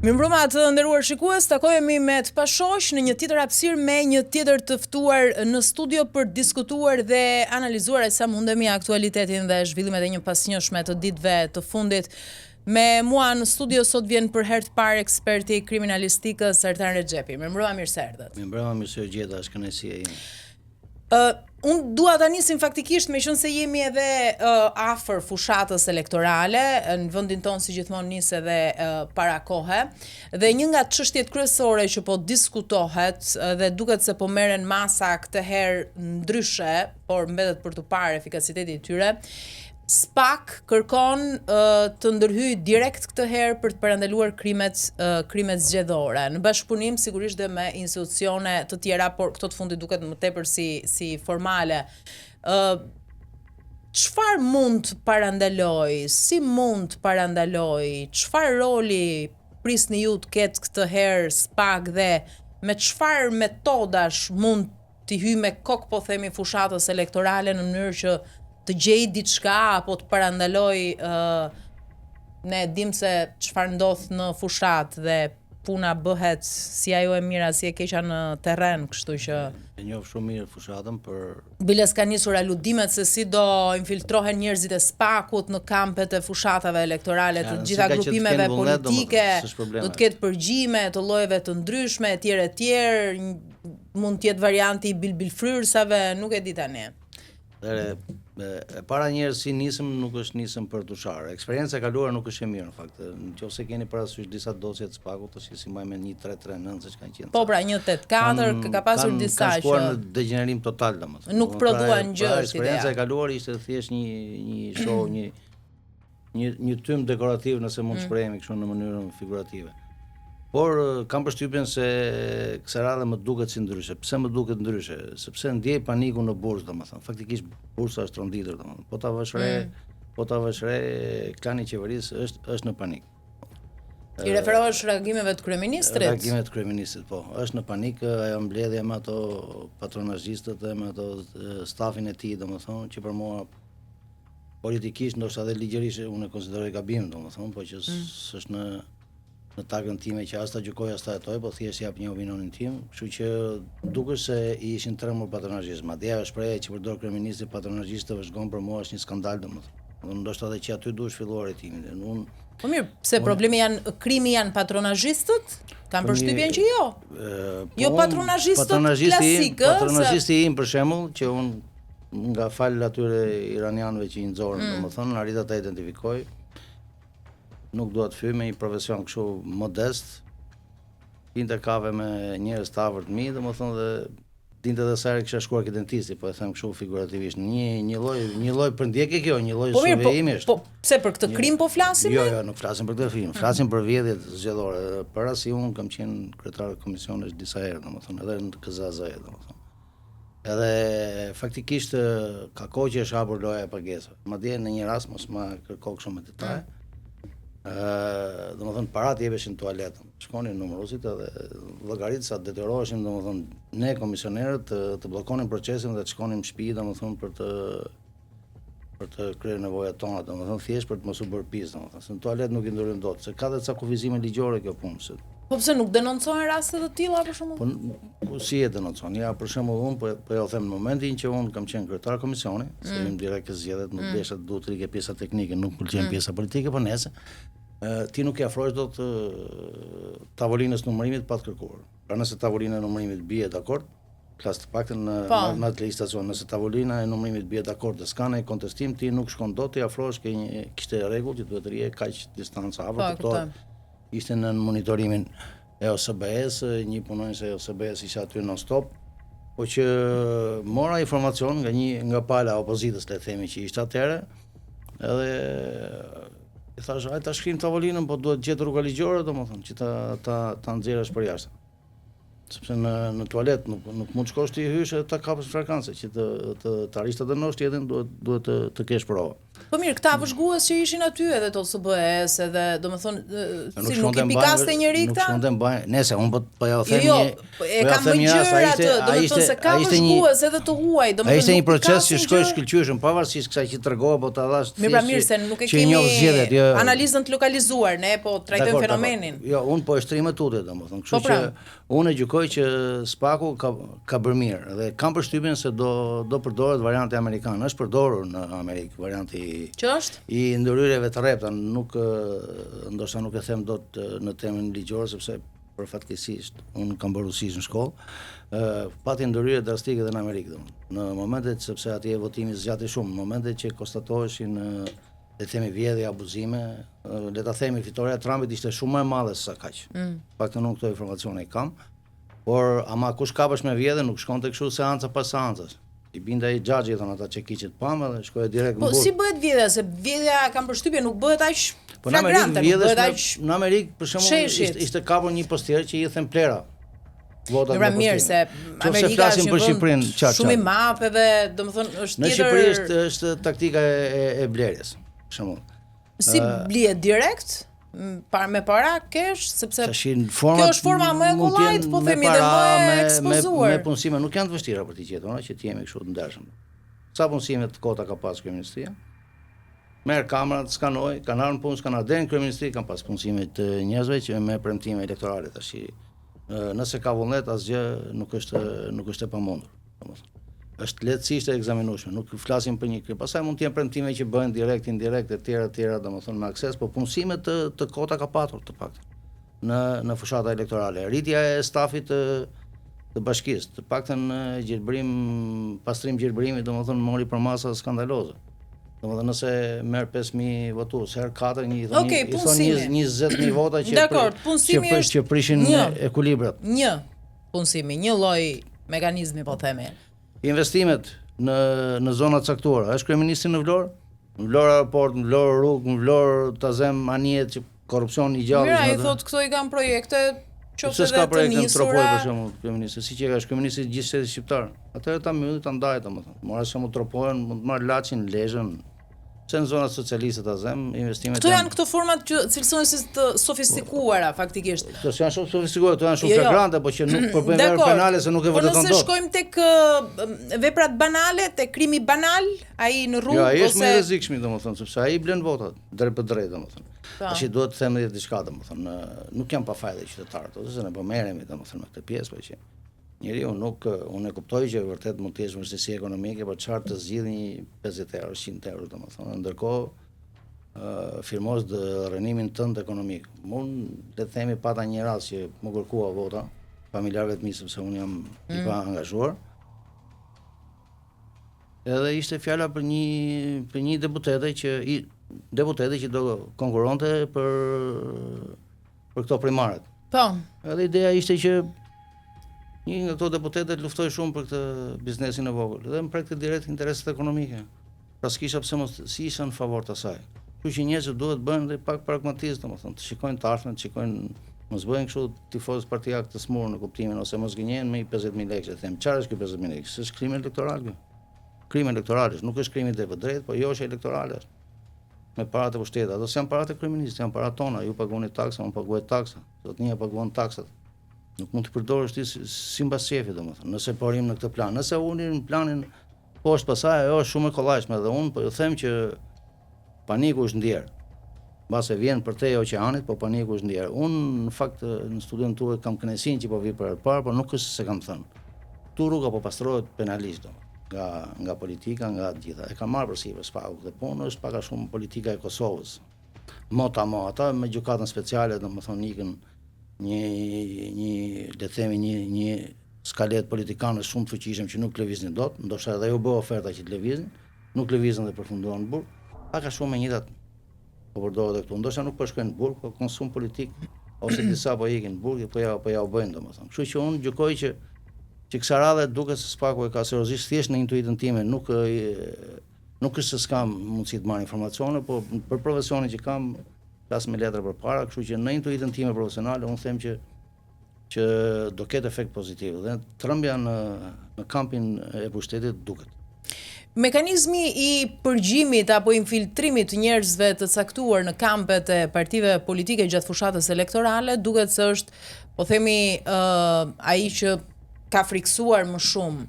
Mirëmbrëma të nderuar shikues, takohemi me të pashoq në një tjetër hapësirë me një tjetër të ftuar në studio për diskutuar dhe analizuar sa mundemi aktualitetin dhe zhvillimet e një pasnjëshme të ditëve të fundit. Me mua në studio sot vjen për herë të parë eksperti i kriminalistikës Ertan Rexhepi. Mirëmbrëma, mirë se erdhët. Mirëmbrëma, mirë se u gjeta, është kënaqësia ime. Unë dua ta nisim faktikisht me qenë se jemi edhe afër fushatës elektorale, në vendin tonë si gjithmonë nis edhe para kohe, dhe një nga çështjet kryesore që po diskutohet dhe duket se po merren masa këtë herë ndryshe, por mbetet për të parë efikasiteti i tyre. SPAK kërkon të ndërhyjë direkt këtë herë për të parandaluar krimet zgjedhore, në bashkëpunim sigurisht dhe me institucione të tjera, por këto të fundit duket më tepër si formale. Çfarë mund të parandaloj? Si mund të parandaloj? Çfarë roli prisni ju të ketë këtë herë SPAK dhe me çfarë metodash mund të hyjë me kokë, po themi, fushatës elektorale në mënyrë që të gjej diçka apo të parandaloj, ne dim se çfarë ndodh në fushat dhe puna bëhet si ajo e mira si e keqja në terren, kështu që E njoh shumë mirë fushatën për biles ka nisur aludimet se si do infiltrohen njerëzit e SPAK-ut në kampet e fushatave elektorale të gjitha grupimeve politike, do të ketë përgjime të llojeve të ndryshme etj, mund të jetë varianti i bilbilfryrsave, nuk e di tani. E para njerëz si nisëm nuk është nisëm për të sharë. Eksperienca e kaluar nuk është e mirë në fakt. Nëse keni parasysh disa dosje të SPAK-ut, tash si më me 1339 siç kanë qenë. Po pra 184 ka pasur disa që shkuar në degenerim total domethënë. Nuk prodhuan gjë. Eksperienca e kaluar ishte thjesht një show, një tym dekorativ, nëse mund të shprehemi kështu në mënyrën figurative. Por kam përshtypjen se kësaj radhe më duket si ndryshe. Pse më duket ndryshe? Sepse ndjej paniku në bursë, domethënë. Faktikisht bursa është tronditur, domethënë. Po ta vësh re, klani i qeverisë është në panik. I referohesh reagimeve të kryeministrit? Reagimet të kryeministrit, po. Është në panik, ajo mbledhja me ato patronazhistët e me ato stafin e tij, domethënë, që për mua politikisht ndoshta edhe ligjërisht unë e konsideroj gabim, domethënë, po që s'është në takën time që as ta gjykoj as ta hetoj, po thjesht jap një opinionin tim, kështu që duket se i ishin tremur patronazhist. Madje ajo shprehje që përdor kryeministri patronazhistëve shgon për mua është një skandal domethënë. Ndoshta edhe që aty duhet filluar hetimin. Po mirë, pse problemi krimi janë patronazhistët? Kam përshtypjen që jo. Jo patronazhistët klasik, patronazhisti im për shembull, që unë nga fal atyre iranianëve që i nxorën, domethënë, arrita ta identifikoj. Nuk dua të fyj me një profesion kështu modest, pinte kave me njerëz të afërt mi, domethënë dhe dinte edhe sa herë kisha shkuar ke dentisti, po e them kështu figurativisht. Një lloj përndjekje kjo, një lloj suverimisht. Po pse për këtë krim po flasim? Jo, nuk flasim për këtë krim, flasim për vjedhjet zgjedhore. Para si unë kam qenë kryetar i komisionit disa herë, domethënë, edhe në KZAZ, domethënë. Edhe faktikisht ka kohë që është hapur loja e pagesave. Madje në një rast mos ma kërko kështu me detaje. Domethënë parat jepeshin tualetën. Shkonin numëruesit edhe llogarit sa detyroheshin domethënë ne komisionerët të bllokonin procesin dhe të shkonin në shtëpi domethënë për të kryer nevojat tona, domethënë thjesht për të mos u bërë pis domethënë. Se në tualet nuk i ndorën dot, se ka dhe ca kufizime ligjore kjo punë. Po pse nuk denoncohen raste të tilla për shembull? Po si e denoncon? Ja për shembull unë po ja them në momentin që unë kam qenë kryetar komisioni, se jam direkt e zgjedhjet, nuk desha të duhet të rike pjesa teknike, nuk pëlqen pjesa politike, po nëse ti nuk i afrohesh dot tavolinës numërimit pa të kërkuar. Pra nëse tavolina e numërimit bie dakord, flas të paktën në atë legjislacion, nëse tavolina e numërimit bie dakord dhe s'ka ndonjë kontestim, ti nuk shkon dot, ti afrohesh ke kishte rregull që duhet të rije kaq distancë afër këto. Ishte në monitorimin e OSBE-s, një punonjës e OSBE-s ishte aty non stop, po që mora informacion nga pala opozitës, le të themi që ishte atëherë, edhe i thash, ta shkrim tavolinën, po duhet gjetë rruga ligjore, domethënë, që ta nxjerrësh për jashtë. Sepse në tualet nuk mund shkosh ti hysh e ta kapësh frekancë, që të arrish të dënosh tjetrin duhet të kesh prova. Po mirë, këta vëzhgues që ishin aty edhe TOSBE-s edhe domethënë si nuk i pikaste njëri këta. Nuk shkon mbaj. Nëse un po ja u them Jo, e kam më gjëra atë, domethënë se ka vëzhgues edhe të huaj, domethënë. Ishte një proces që shkoi shkëlqyeshëm pavarësisht kësaj që tregova, po ta dhash. Mirë, se nuk e kemi analizën të lokalizuar, ne po trajtojmë fenomenin. Jo, un po e shtrim tutje domethënë. Kështu që unë e gjykoj që Spaku ka bërë mirë dhe kam përshtypjen se do përdoret varianti amerikan. Është përdorur në Amerikë varianti që është i ndërhyrjeve të rrepta, ndoshta nuk e them dot në temën ligjore sepse për fatkeqësisht unë kam bërë rusisht në shkollë, pati ndërhyrje drastike edhe në Amerikë domethënë. Në momentet sepse atje votimi zgjati shumë, në momentet që konstatoheshin le të themi vjedhje, abuzime, le ta themi fitoria e Trumpit ishte shumë më e madhe se sa kaq. Paktën unë këto informacione i kam, por ama kush kapesh me vjedhje nuk shkonte kështu seanca pas seancës. I binda i xhaxhi thon ata çekiçet pamë dhe shkoi direkt në burg. Po si bëhet vjedhja? Se vjedhja kam përshtypjen nuk bëhet aq flagrante, nuk bëhet aq. Në Amerikë për shembull ishte kapur një postier që i them plera. Votat në mirë se Amerika është për Shqipërinë shumë i madh edhe domethënë është tjetër. Në Shqipëri është taktika e blerjes, për shembull. Si blihet direkt? Me para kesh, sepse kjo është forma më e kollajt, po themi dhe më e ekspozuar. Me punësime nuk janë të vështira për t'i gjetur, që t'jemi kështu të ndershëm. Sa punësime të kota ka pas kryeministria? Merr kamerat, skanoj, kanë ardhur në punë, kanë ardhur deri në kryeministri, kanë pas punësime të njerëzve që me premtime elektorale tash. Nëse ka vullnet asgjë nuk është e pamundur, domethënë. Është lehtësisht e ekzaminueshme, nuk flasim për një. Pastaj mund të jenë premtime që bëhen direkt, indirekt e tjera, domethënë me akses, por punësime të kota ka patur të paktën në fushata elektorale. Rritja e stafit të bashkisë, të paktën pastrim gjelbërimi, domethënë mori për masa skandaloze. Domethënë nëse merr 5000 votues, herë 4 i thonë 20000 vota që prishin ekuilibrat. Një punësimi, një lloj mekanizmi po themi. Investimet në zona të caktuara, është kryeministri në Vlorë? Në Vlorë aeroport, në Vlorë rrugë, në Vlorë Tazem anijet që korrupsion i gjallë. Mira, i thotë këto i kanë projekte qoftë edhe të nisura. Për shembull, kryeministri, siç e ka kryeministri i gjithë shtetit shqiptar. Atëherë ta mylli ta ndaj domethënë. Mora shembull Tropojën, mund të marr Laçin, Lezhën. Se në zonat socialiste ta them, investimet. Këto janë këto format që cilësohen si të sofistikuara faktikisht. Këto janë shumë sofistikuara, këto janë shumë flagrante, por që nuk përbëjnë vepra penale se nuk e vërteton dot. Po nëse shkojmë tek veprat banale, tek krimi banal, ai në rrugë ose ai është më i rrezikshëm domethënë, sepse ai blen votat drejt për drejt domethënë. Tash duhet të them edhe diçka domethënë, nuk jam pa fajë qytetarët, ose ne po merremi domethënë në këtë pjesë, por që njeriu unë e kuptoj që vërtet mund të jesh vështirësi ekonomike, por çfarë të zgjidhë një 50 euro, 100 euro domethënë, ndërkohë firmos dë rënimin tënd ekonomik. Mund le të themi pata një rast që më kërkua vota familjarëve të mi sepse unë jam i pa angazhuar. Edhe ishte fjala për një deputete që do konkuronte për këto primaret. Po. Edhe ideja ishte që një nga këto deputetet luftoi shumë për këtë biznesin e vogël dhe më prekte direkt interesat ekonomike. Pra s'kisha pse mos si isha në favor të asaj. Kështu që njerëzit duhet bëhen dhe pak pragmatist, domethënë, të shikojnë të ardhmen, të shikojnë mos bëhen kështu tifoz partijak të smurë në kuptimin ose mos gënjehen me 50000 lekë, them. Çfarë është ky 50000 lekë? Është krim elektoral ky. Krim elektoral, nuk është krimi drejt për drejt, po jo është elektoral. Me paratë e pushtetit, ato janë paratë e kryeministit, janë paratë tona, ju paguani taksa, unë paguaj taksa, zotnia paguan taksat. Nuk mund të përdorësh ti si mbas shefi domethënë, nëse po rrim në këtë plan. Nëse unë në planin poshtë pasaj, ajo është shumë e kollajshme dhe unë po ju them që paniku është ndjer. Mbase vjen për te oqeanit, po paniku është ndjer. Unë në fakt në studion tuaj kam kënaqësinë që po vi për parë, por nuk është se kam thënë. Tu rruga po pastrohet penalisht nga politika, nga të gjitha. E kam marrë përsipër Spaku dhe punë është pak a shumë politika e Kosovës. Motamo, ata me gjykatën speciale domethënë ikën një skalet politikanë shumë të fuqishëm që nuk lëviznin dot, ndoshta edhe u bë oferta që të lëviznin, nuk lëvizën dhe përfunduan në burg, pak a shumë me njëtat po përdoret këtu. Ndoshta nuk po shkojnë në burg, po konsum politik ose disa po ikin në burg, po ja u bëjnë domethënë. Kështu që unë gjykoj që kësaj radhe duket se Spaku e ka seriozisht thjesht në intuitën time, nuk është se s'kam mundësi të marr informacione, po për profesionin që kam flas me letra përpara, kështu që në intuitën time profesionale unë them që do ketë efekt pozitiv dhe trembja në kampin e pushtetit duket. Mekanizmi I përgjimit apo infiltrimit të njerëzve të caktuar në kampet e partive politike gjatë fushatës elektorale duket se është, po themi, ai që ka friksuar më shumë.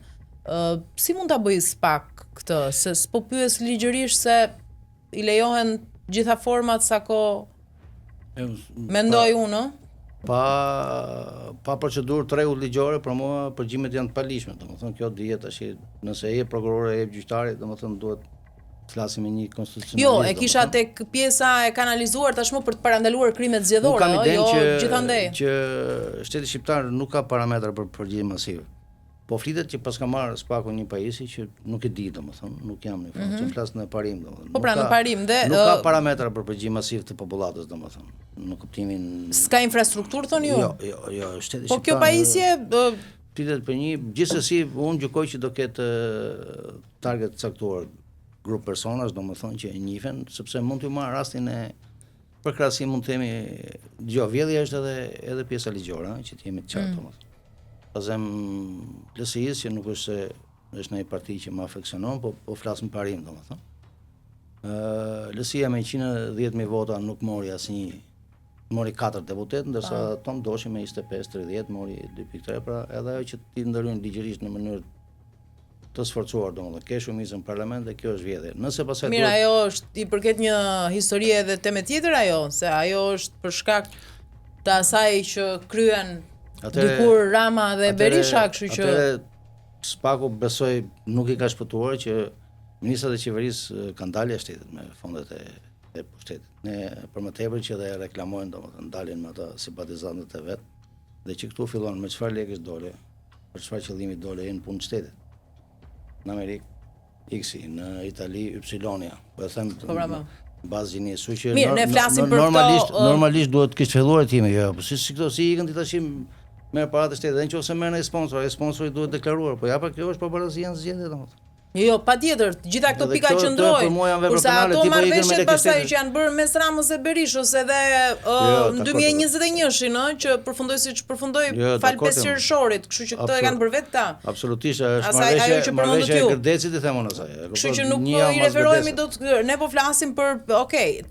Si mund ta bëj SPAK këtë? Se s'po pyes ligjërisht se I lejohen gjitha format sa kohë mendoj unë, Pa procedurë të rregull ligjore, për mua përgjimet janë të palishme, domethënë kjo dihet tash, nëse e prokurori e gjyqtari, domethënë duhet të flasim me një konstitucionalist. Jo, e kisha tek pjesa e kanalizuar tashmë për të parandaluar krimet zgjedhore, jo gjithandej. Që shteti shqiptar nuk ka parametra për përgjigje masive. Po flitet që pas ka marrë SPAK-u një pajisje që nuk e di, domethënë, nuk jam në informacion, flas në parim, domethënë. Po pra në parim dhe nuk ka parametra për përgjigje masiv të popullatës, domethënë, në kuptimin s'ka infrastrukturë thoni ju? Jo, shteti shqiptar. Po kjo pajisje flitet për një, gjithsesi unë gjykoj që do ketë target caktuar grup personash, domethënë që e njihen, sepse mund të marr rastin e përkrahasim, mund të themi, vjedhja është edhe pjesa ligjore, që të jemi të qartë, domethënë. Pasem LSI-s që nuk është se është një parti që më afeksionon, po flas në parim, domethënë. LSI-ja me 110.000 vota nuk mori asnjë, mori 4 deputet, ndërsa Tom Doshi me 25-30 mori 2.3, pra edhe ajo që ti ndërhyjnë ligjërisht në mënyrë të sforcuar, domethënë, ke shumicën në parlament dhe kjo është vjedhje. Nëse pastaj mirë, ajo është I përket një historie edhe teme tjetër ajo, se ajo është për shkak të asaj që kryen dikur Rama dhe Berisha, kështu që SPAK-u besoj nuk I ka shpëtuar që ministrat e qeverisë kanë dalë jashtë shtetit me fondet e pushtetit. Ne për më tepër që dhe reklamojnë, domethënë, dalin me ata simpatizantët e vet, dhe që këtu fillon me çfarë lekësh dole, për çfarë qëllimi dole në punë të shtetit. Në Amerikë X-i, në Itali Y-ja. Po e them bazë gjini, kështu që mirë, ne flasim për normalisht duhet të kishte filluar timi, jo, po si këto si ikën ti tash merr paratë të shtetit, dhe nëse merr në sponsor, sponsori duhet deklaruar, po ja pa kjo është pavarësia në zgjedhje, domethënë. Jo, patjetër, gjitha këto pika qëndrojnë. Kurse ato marrëveshjet pastaj që janë bërë mes Ramës e Berishës edhe në 2021-shin, që përfundoi siç përfundoi fal 5 qershorit, kështu që këto e kanë bërë vetë ta. Absolutisht, është marrëveshje e Gërdecit I themon asaj. Kështu që nuk I referohemi dot, ne po flasim për,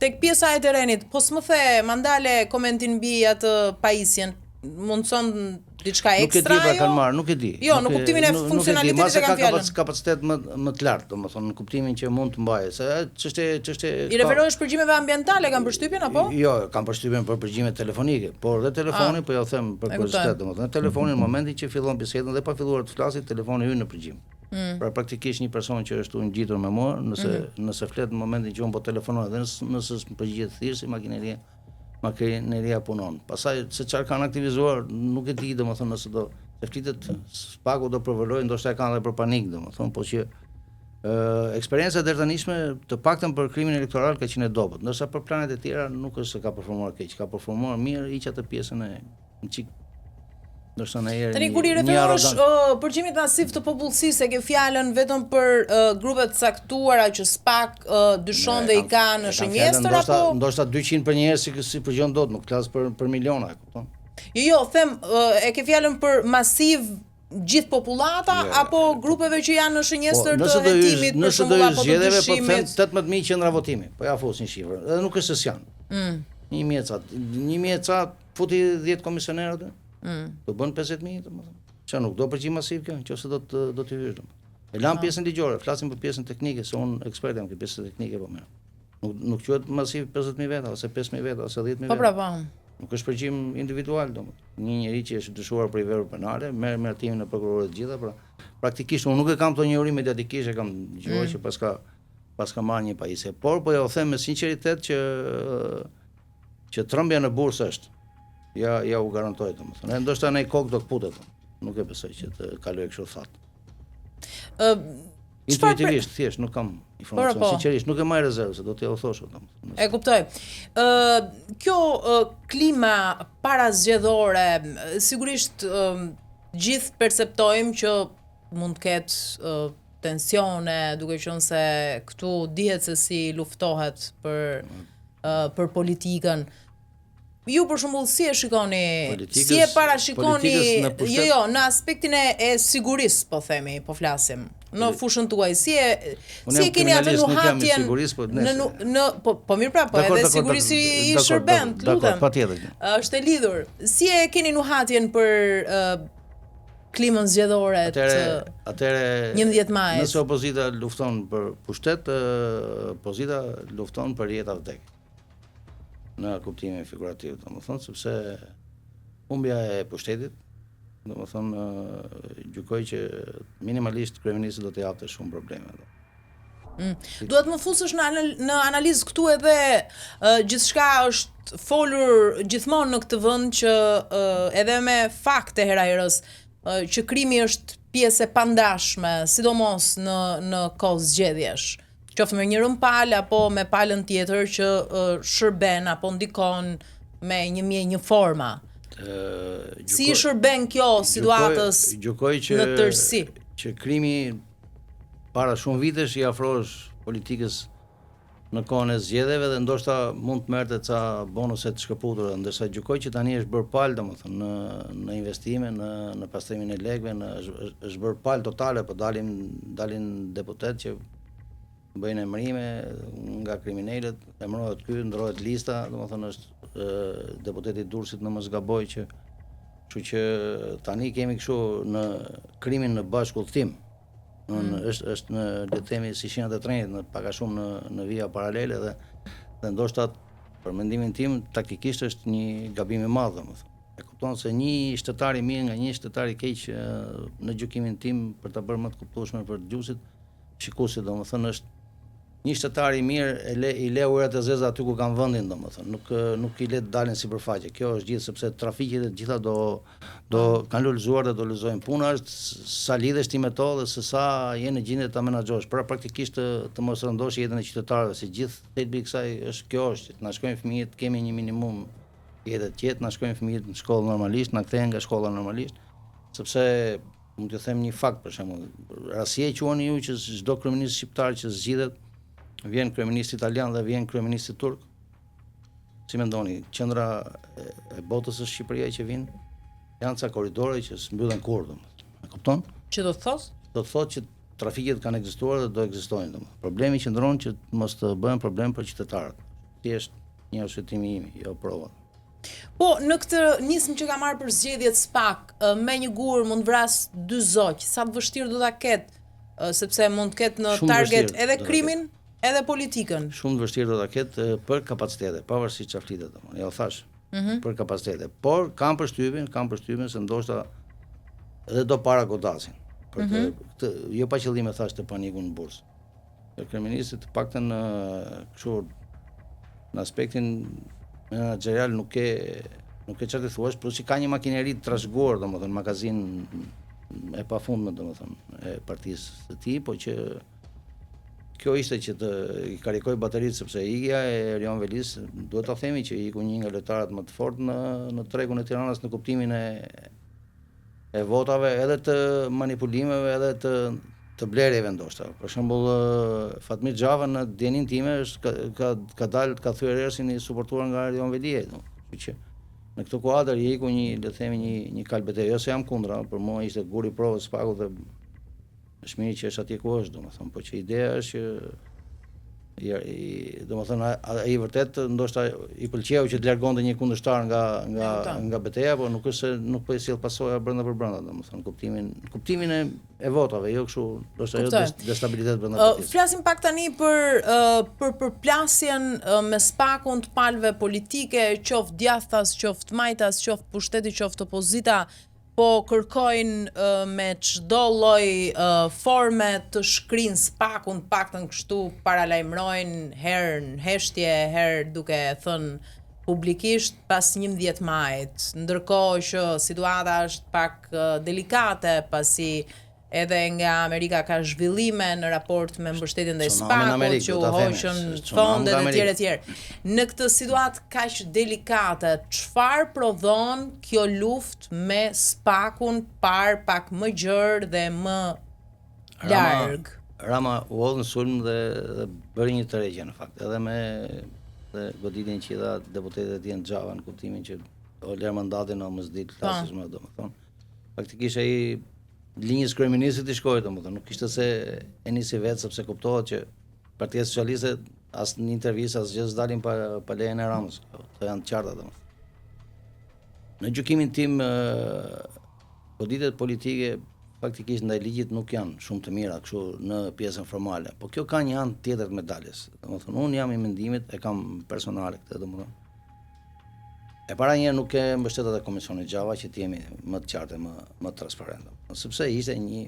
tek pjesa e terrenit, po s'më the, mandale komentin mbi atë pajisjen. Mundson diçka ekstra nuk e di. Jo, në kuptimin e funksionalitetit e kanë fjalën. Kapacitet më të lartë, domethënë në kuptimin që mund të mbajë. Se ç'është I referohesh përgjimeve ambientale, kanë përshtypjen apo? Jo, kanë përshtypjen për përgjime telefonike, por dhe telefoni, po ja u them për kuriozitet, domethënë telefoni në momentin që fillon bisedën dhe pa filluar të flasit, telefoni hyn në përgjim. Pra praktikisht një person që është ngjitur me mua, nëse flet në momentin që unë po telefonoj dhe nëse përgjigjet thjesht si makineria punon. Pastaj se çfarë kanë aktivizuar, nuk e di, domethënë nëse do të flitet SPAK-u do provojë, ndoshta e kanë edhe për panik, domethënë, po që eksperjenca e dërtanishme të paktën për krimin elektoral ka qenë dobët, ndërsa për planet e tjera nuk është se ka performuar keq, ka performuar mirë, hiq atë pjesën e një çik. Ndërsa në herë tani kur I referohesh përgjimit masiv të popullsisë, e ke fjalën vetëm për grupet caktuara që SPAK dyshon dhe I ka në shënjestër apo ndoshta 200 për një herë si përgjigjon dot, nuk flas për miliona, e kupton? Jo, them e ke fjalën për masiv gjithë popullata apo grupeve që janë në shënjestër të hetimit, për shembull apo të dyshimit. Po them 18.000 qendra votimi, po ja fus një shifër, edhe nuk është se janë. 1.000 ca futi 10 komisionerë aty. Do bën 50.000, domethënë. Çfarë nuk do përgjigj masiv kjo, nëse do të hysh domethënë. E lam pjesën ligjore, flasim për pjesën teknike, se unë ekspert jam në pjesën teknike po mirë. Nuk quhet masiv 50.000 veta ose 5.000 veta ose 10.000 veta. Po pra. Nuk është përgjigjem individual domethënë. Një njerëz që është dyshuar për veprë penale, merr timin e prokurorit të gjitha, pra praktikisht unë nuk e kam këtë njohuri mediatikisht, e kam dëgjuar që paska marrë një pajisje. Por po ja u them me sinqeritet që trembja në bursë është. Ja u garantoj, domethënë. Ndoshta në kokë do kputet. Nuk e besoj që të kaloj kështu thatë. Intuitivisht, thjesht nuk kam informacion, sinqerisht nuk e maj rezervë, se do t'ja u thosha. E kuptoj. Kjo klima parazgjedhore, sigurisht gjithë perceptojmë që mund të ketë tensione, duke qenë se këtu dihet se si luftohet për politikën. Ju për shembull si e shikoni, si e parashikoni, në aspektin e sigurisë, po themi, po flasim, në fushën tuaj. Si e keni atë nuhatjen po mirë pra, po edhe sigurisi i shërbend, lutem. Patjetër. Është e lidhur. Si e keni nuhatjen për klimën zgjedhore të 11 majit? Nëse opozita lufton për pushtet, opozita lufton për jetë apo vdekje. Në kuptimin figurativ, domethënë, sepse humbja e pushtetit, domethënë, gjykoj që minimalisht kryeministri do të japte shumë probleme. Duhet më fusësh në analizë këtu edhe gjithçka është folur gjithmonë në këtë vend që edhe me fakte hera herës që krimi është pjesë e pandashme, sidomos në kohë zgjedhjesh. Qoftë me njërën palë apo me palën tjetër që shërben apo ndikon me një forma. Si shërben kjo situatës në tërësi? Që krimi para shumë vitesh i afrosh politikës në kohën e zgjedhjeve dhe ndoshta mund të merrte ca bonuse të shkëputura, ndërsa gjykoj që tani është bërë palë, domethënë, në investime, në pastrimin e lekëve, është bërë palë totale, po dalin deputet që bëjnë emërime nga kriminalët, emërohet ky, ndrohet lista, domethënë është deputeti i Durrësit në mos gaboj që, kështu që tani kemi kështu në krimin në bashkëudhtim. Është në le të themi si shenjat e trenit, në pak a shumë në vija paralele dhe ndoshta për mendimin tim taktikisht është një gabim i madh, domethënë. E kupton se një shtetari mirë nga një shtetari keq në gjykimin tim për ta bërë më të kuptueshme për dëgjuesit, shikuesit, domethënë është një shtetari i mirë i le urat e zeza aty ku kanë vendin, domethënë, nuk i le të dalin sipërfaqe. Kjo është gjithë sepse trafiqet e gjitha do kanë lulëzuar dhe do lulëzojnë. Puna është sa lidhesh ti me to dhe se sa je në gjendje ta menaxhosh, pra praktikisht të mos rëndosh jetën e qytetarëve, se gjithë thelbi i kësaj është kjo është, na shkojnë fëmijët, kemi një minimum jetë të qetë, na shkojnë fëmijët në shkollë normalisht, na kthehen nga shkolla normalisht, sepse mund t'ju them një fakt për shembull, rasie quheni ju që çdo kryeminist shqiptar që zgjidhet vjen kryeministri italian dhe vjen kryeministri turk. Si mendoni, qendra e botës së Shqipërisë që vinë janë ca korridore që s'mbyllen kurrë, domethënë. E kupton? Që do të thos? Do të thotë që trafiqet kanë ekzistuar dhe do ekzistojnë, domethënë. Problemi qëndron që mos të bëhen problem për qytetarët. Thjesht një shqetësim im, jo prova. Po, në këtë nismë që ka marrë për zgjedhjet SPAK, me një gur mund vras 2 zoq, sa të vështirë do ta ketë, sepse mund të ketë në target edhe krimin, edhe politikën. Shumë vështirë do ta ketë për kapacitete, pavarësisht çfarë flitet domethënë. Ja u thash, për kapacitete. Por kam përshtypjen se ndoshta edhe do para godasin. Për këtë, jo pa qëllim e thash të panikun në bursë. Kryeministri të paktën kështu në aspektin menaxherial nuk ke çfarë të thuash, plus që ka një makineri të trashëguar, domethënë magazin e pafundme, domethënë, e partisë së tij, po që kjo ishte që të i karikoj bateritë, sepse ikja e Erion Velis, duhet ta themi që iku një nga lojtarët më të fortë në tregun e Tiranës në kuptimin e votave, edhe të manipulimeve, edhe të blerjeve ndoshta. Për shembull, Fatmir Xhava në djenin time ka dalë ka thyer ersin i suportuar nga Erion Velia, kështu që në këtë kuadër iku le të themi një kalbete. Jo se jam kundra, për mua ishte guri provës SPAK-ut dhe është mirë që është atje ku është, domethënë, po që ideja është që domethënë ai vërtet ndoshta i pëlqeu që të largonte një kundërshtar nga betejë, por nuk është se nuk po i sjell pasoja brenda për brenda, domethënë kuptimin e votave, jo kështu, ndoshta jo destabilitet brenda partisë. Flasim pak tani për plasjen me SPAK-un të palëve politike, qoftë djathtas, qoftë majtas, qoftë pushteti, qoftë opozita, po kërkojnë me çdo lloj forme të shkrinë SPAK-un, paktën kështu paralajmërojnë herë në heshtje, herë duke thënë publikisht pas 11 majit, ndërkohë që situata është pak delikate pasi edhe nga Amerika ka zhvillime në raport me mbështetjen ndaj SPAK-ut që u hoqën fondet e tjerë. Në këtë situatë kaq delikate, çfarë prodhon kjo luftë me SPAK-un pak më gjerë dhe më larg? Rama u hodh në sulm dhe bëri një tërheqje në fakt, edhe me goditjen që i dha deputetët e tij në Xhava, në kuptimin që o lër mandatin o mos ditë klasisht më, domethënë. Faktikisht ai linjës kryeministit i shkoi, domethënë, nuk ishte se e nisi vetë sepse kuptohet që Partia Socialiste as në intervistë as gjë s'dalin pa lejen e Ramës. Këto janë të qarta domethënë. Në gjykimin tim goditjet politike faktikisht ndaj ligjit nuk janë shumë të mira kështu në pjesën formale, po kjo ka një anë tjetër të medaljes. Domethënë unë jam i mendimit, e kam personale këtë domethënë. E para një nuk e mbështet atë komisionit Gjava që të jemi më të qartë, më transparent. Sepse ishte një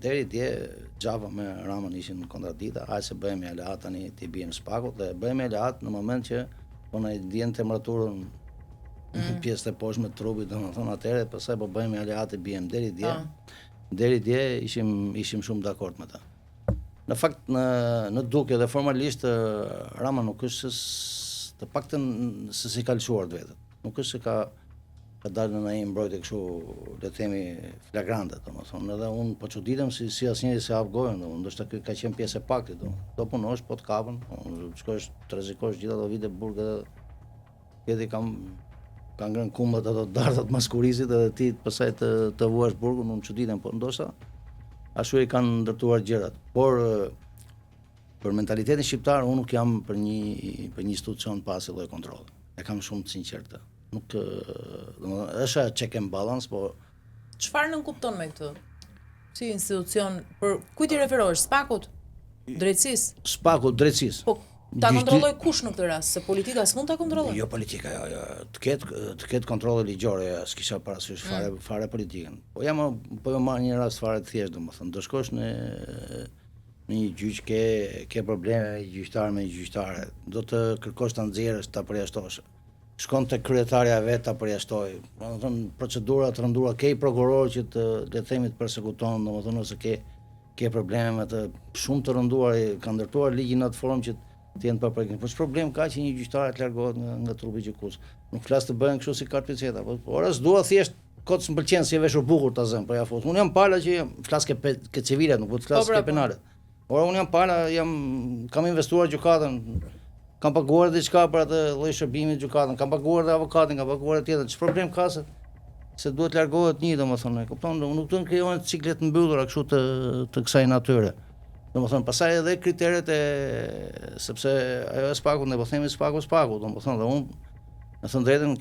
deri dje Gjava me Ramën ishin në kontradikta, hajde se bëhemi aleat tani ti bijmë spakut dhe bëhemi aleat në moment që po na ndjen temperaturën pjesë të poshtme të trupit, domethënë atëherë pastaj po bëhemi aleat e bijmë deri dje. Deri dje ishim shumë dakord me ta. Në fakt në duke dhe formalisht Rama nuk është të paktën se si ka lëshuar vetë. Nuk është se ka dalë në një mbrojtje kështu, le të themi flagrante, domethënë, edhe unë po çuditem si asnjëri se hap gojën, ndoshta ky ka qenë pjesë e paktit, do punosh, po të kapën, shkosh të rrezikosh gjithë ato vite burg edhe këti ka ngrënë kumbat ato dartat maskurisit edhe ti pastaj të vuash burgun, unë çuditem, po ndoshta ashtu i kanë ndërtuar gjërat. Por për mentalitetin shqiptar unë nuk jam për një institucion pa asnjë lloj kontrolli. E kam shumë të sinqertë. Nuk domethënë është check and balance, po çfarë nën kupton me këtë? Si institucion, për kujt i referohesh? Spakut? Drejtësisë? Spakut, drejtësisë. Po ta kontrolloj kush në këtë rast? Se politika s'mund ta kontrolloj. Jo politika, jo. Të ketë kontrolle ligjore, s'kisha parasysh fare politikën. Po jo marr një rast fare të thjeshtë, domethënë, do shkosh në një gjyq ke probleme me gjyqtare, do të kërkosh ta nxjerrësh, ta përjashtosh. Shkon te kryetaria vet ta përjashtoj. Domethënë procedura të rëndura, ke prokuror që le të themi të përsekuton, domethënë ose ke probleme me të shumë të rënduar, ka ndërtuar ligjin në atë formë që të jenë pa përgjigje. Po ç'problem ka që një gjyqtar të largohet nga trupi gjykues. Nuk flas të bëhen kështu si karpiceta, po ora s'dua thjesht kot s'mpëlqen si e veshur bukur ta zëm, po ja fut. Unë jam pala që flas ke civilet, nuk po të flas ke penale. Ora unë jam pala, kam investuar gjykatën, kam paguar diçka për atë lloj shërbimi gjykatën, kam paguar dhe avokatin, kam paguar tjetër. Ç'problem ka se duhet largohet një, domethënë, e kupton, nuk do të krijohen cikle të mbyllura kështu të kësaj natyre. Domethënë, pastaj edhe kriteret sepse ajo e spakut, ne po themi spaku, domethënë, dhe unë në thënë drejtën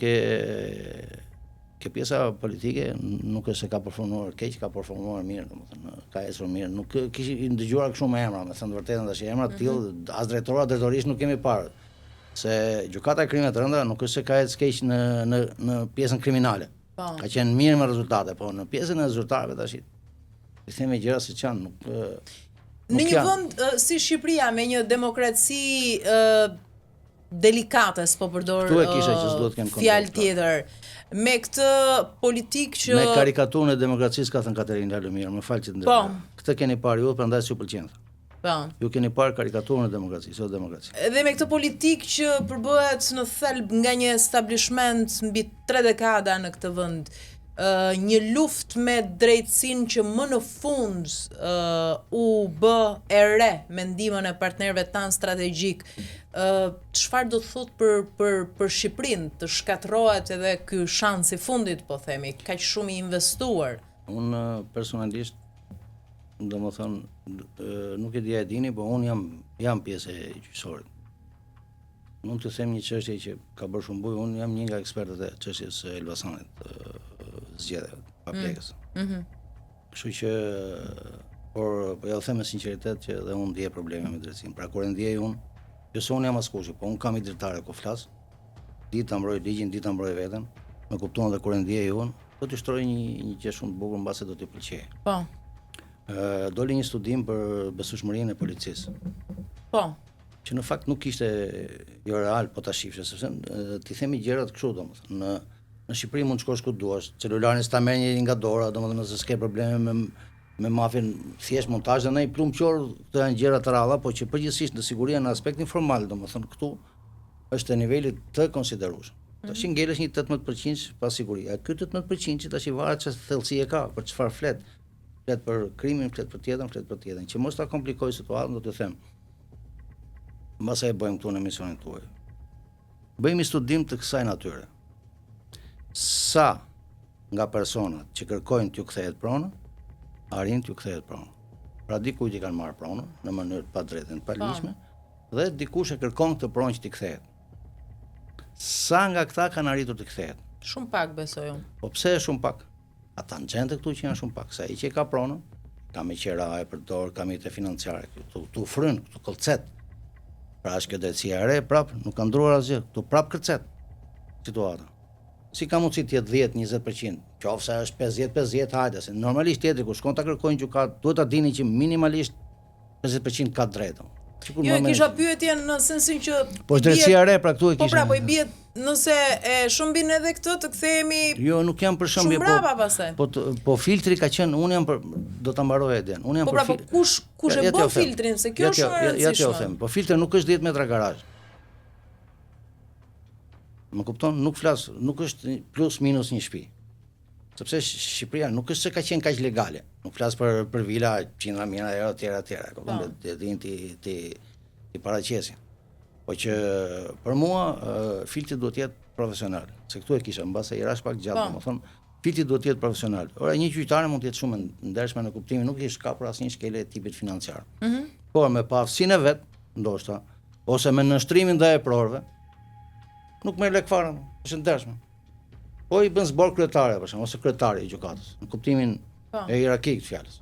ke pjesa politike nuk është se ka performuar keq, ka performuar mirë, domethënë, ka ecur mirë. Nuk kishin dëgjuar kështu me emra, me thënë të vërtetën, tash emra të tillë as drejtorisht nuk kemi parë. Se gjykata e krimeve të rënda nuk është se ka ecë keq në pjesën kriminale. Ka qenë mirë me rezultate, po në pjesën e zyrtarëve tash i themi gjëra siç janë, në një vend si Shqipëria me një demokraci delikate, s'po përdor fjalë tjetër, me këtë politikë që me karikaturën e demokracisë ka thënë Katerinë Lalomir, më fal që të ndërtoj. Këtë keni parë ju, prandaj s'ju pëlqen. Po. Ju keni parë karikaturën e demokracisë, jo demokraci. Dhe me këtë politikë që përbëhet në thelb nga një establishment mbi 3 dekada në këtë vend, një luftë me drejtësinë që më në fund u bë e re me ndihmën e partnerëve tanë strategjik, çfarë do të thotë për Shqipërinë, të shkatërrohet edhe ky shans i fundit, po themi, kaq shumë i investuar? Unë personalisht, domethënë, nuk e di a e dini, po unë jam pjesë e gjyqësorit. Mund të them një çështje që ka bërë shumë bujë, unë jam një nga ekspertët e çështjes së Elbasanit, zgjedhjeve pa plegës. Kështu që por ja u them me sinqeritet që edhe unë ndjej probleme me drejtsinë. Pra kur e ndjej unë, jo se unë jam askush, po unë kam i dritare ku flas, ditë ta mbroj ligjin, ditë ta mbroj veten, më kupton edhe kur e ndjej unë, do të shtroj një gjë shumë të bukur mbase do t'i pëlqejë. Po. Doli një studim për besueshmërinë e policisë. Po. Që në fakt nuk ishte jo real, po ta shifshe, sepse ti themi gjërat kështu domethënë. Në Shqipëri mund të shkosh ku duash, celularin s'ta merr njëri nga dora, domethënë nëse s'ke probleme me mafin, thjesht montazh dhe në plumqor, këto janë gjëra të ralla, po që përgjithsisht në siguria në aspektin formal, domethënë këtu është te niveli të konsiderueshëm. Tash ngelesh një 18% pa siguri. Ky 18% që tash i varet çfarë thellësi e ka, për çfarë flet. Flet për krimin, flet për tjetrën, që mos ta komplikoj situatën, do të them. Mbase e bëjmë këtu në emisionin tuaj. Bëjmë studim të kësaj natyre. Sa nga personat që kërkojnë t'ju kthehet prona arrin t'ju kthehet prona. Pra dikujt i kanë marrë pronën në mënyrë pa drejtë, pa ligjshme, dhe dikush e kërkon këtë pronë që t'i kthehet. Sa nga këta kanë arritur të kthehet? Shumë pak besoj unë. Po pse është shumë pak? Ata nxente këtu që janë shumë pak. Sa ai që ka pronën, ka me qera e përdor, ka me të financiare, tu fryn, tu kolcet. Pra është kjo drejtësia e re, prap nuk ka ndruar asgjë, tu prap kërcet situata. Si ka mundësi të jetë 10-20%, qofse është 50-50, hajde, se normalisht tjetri kur shkon ta kërkojnë gjykat, duhet ta dini që minimalisht 50% ka drejtë. Jo, e kisha pyetje në sensin që po drejtësia e re pra këtu e kisha. Po pra, po i bie nëse e shëmbin edhe këtë të kthehemi. Jo, nuk jam për shembull, po filtri ka qenë, unë jam për do ta mbaroj iden. Unë jam për filtrin. Po pra, po kush e bën filtrin, se kjo është shumë e rëndësishme. Ja t'ju them, po filtri nuk është 10 metra garazh. Më kupton, nuk flas, nuk është plus minus një shtëpi. Sepse Shqipëria nuk është se ka qenë kaq legale. Nuk flas për vila 100.000 euro etj. Kupton, ti paraqesin. Po që për mua filtri duhet të jetë profesional. Se këtu e kisha mbase i rash pak gjatë, domethënë, filtri duhet të jetë profesional. Ora një qytetare mund të jetë shumë ndershme në kuptimin nuk i shkapur asnjë shkelje tipit financiar. Por me pavësinë vet, ndoshta, ose me nënshtrimin ndaj prorëve, nuk merr lek fare, është ndershme. Po i bën zbor kryetare për shembull, ose kryetari i gjykatës, në kuptimin e hierarkik të fjalës.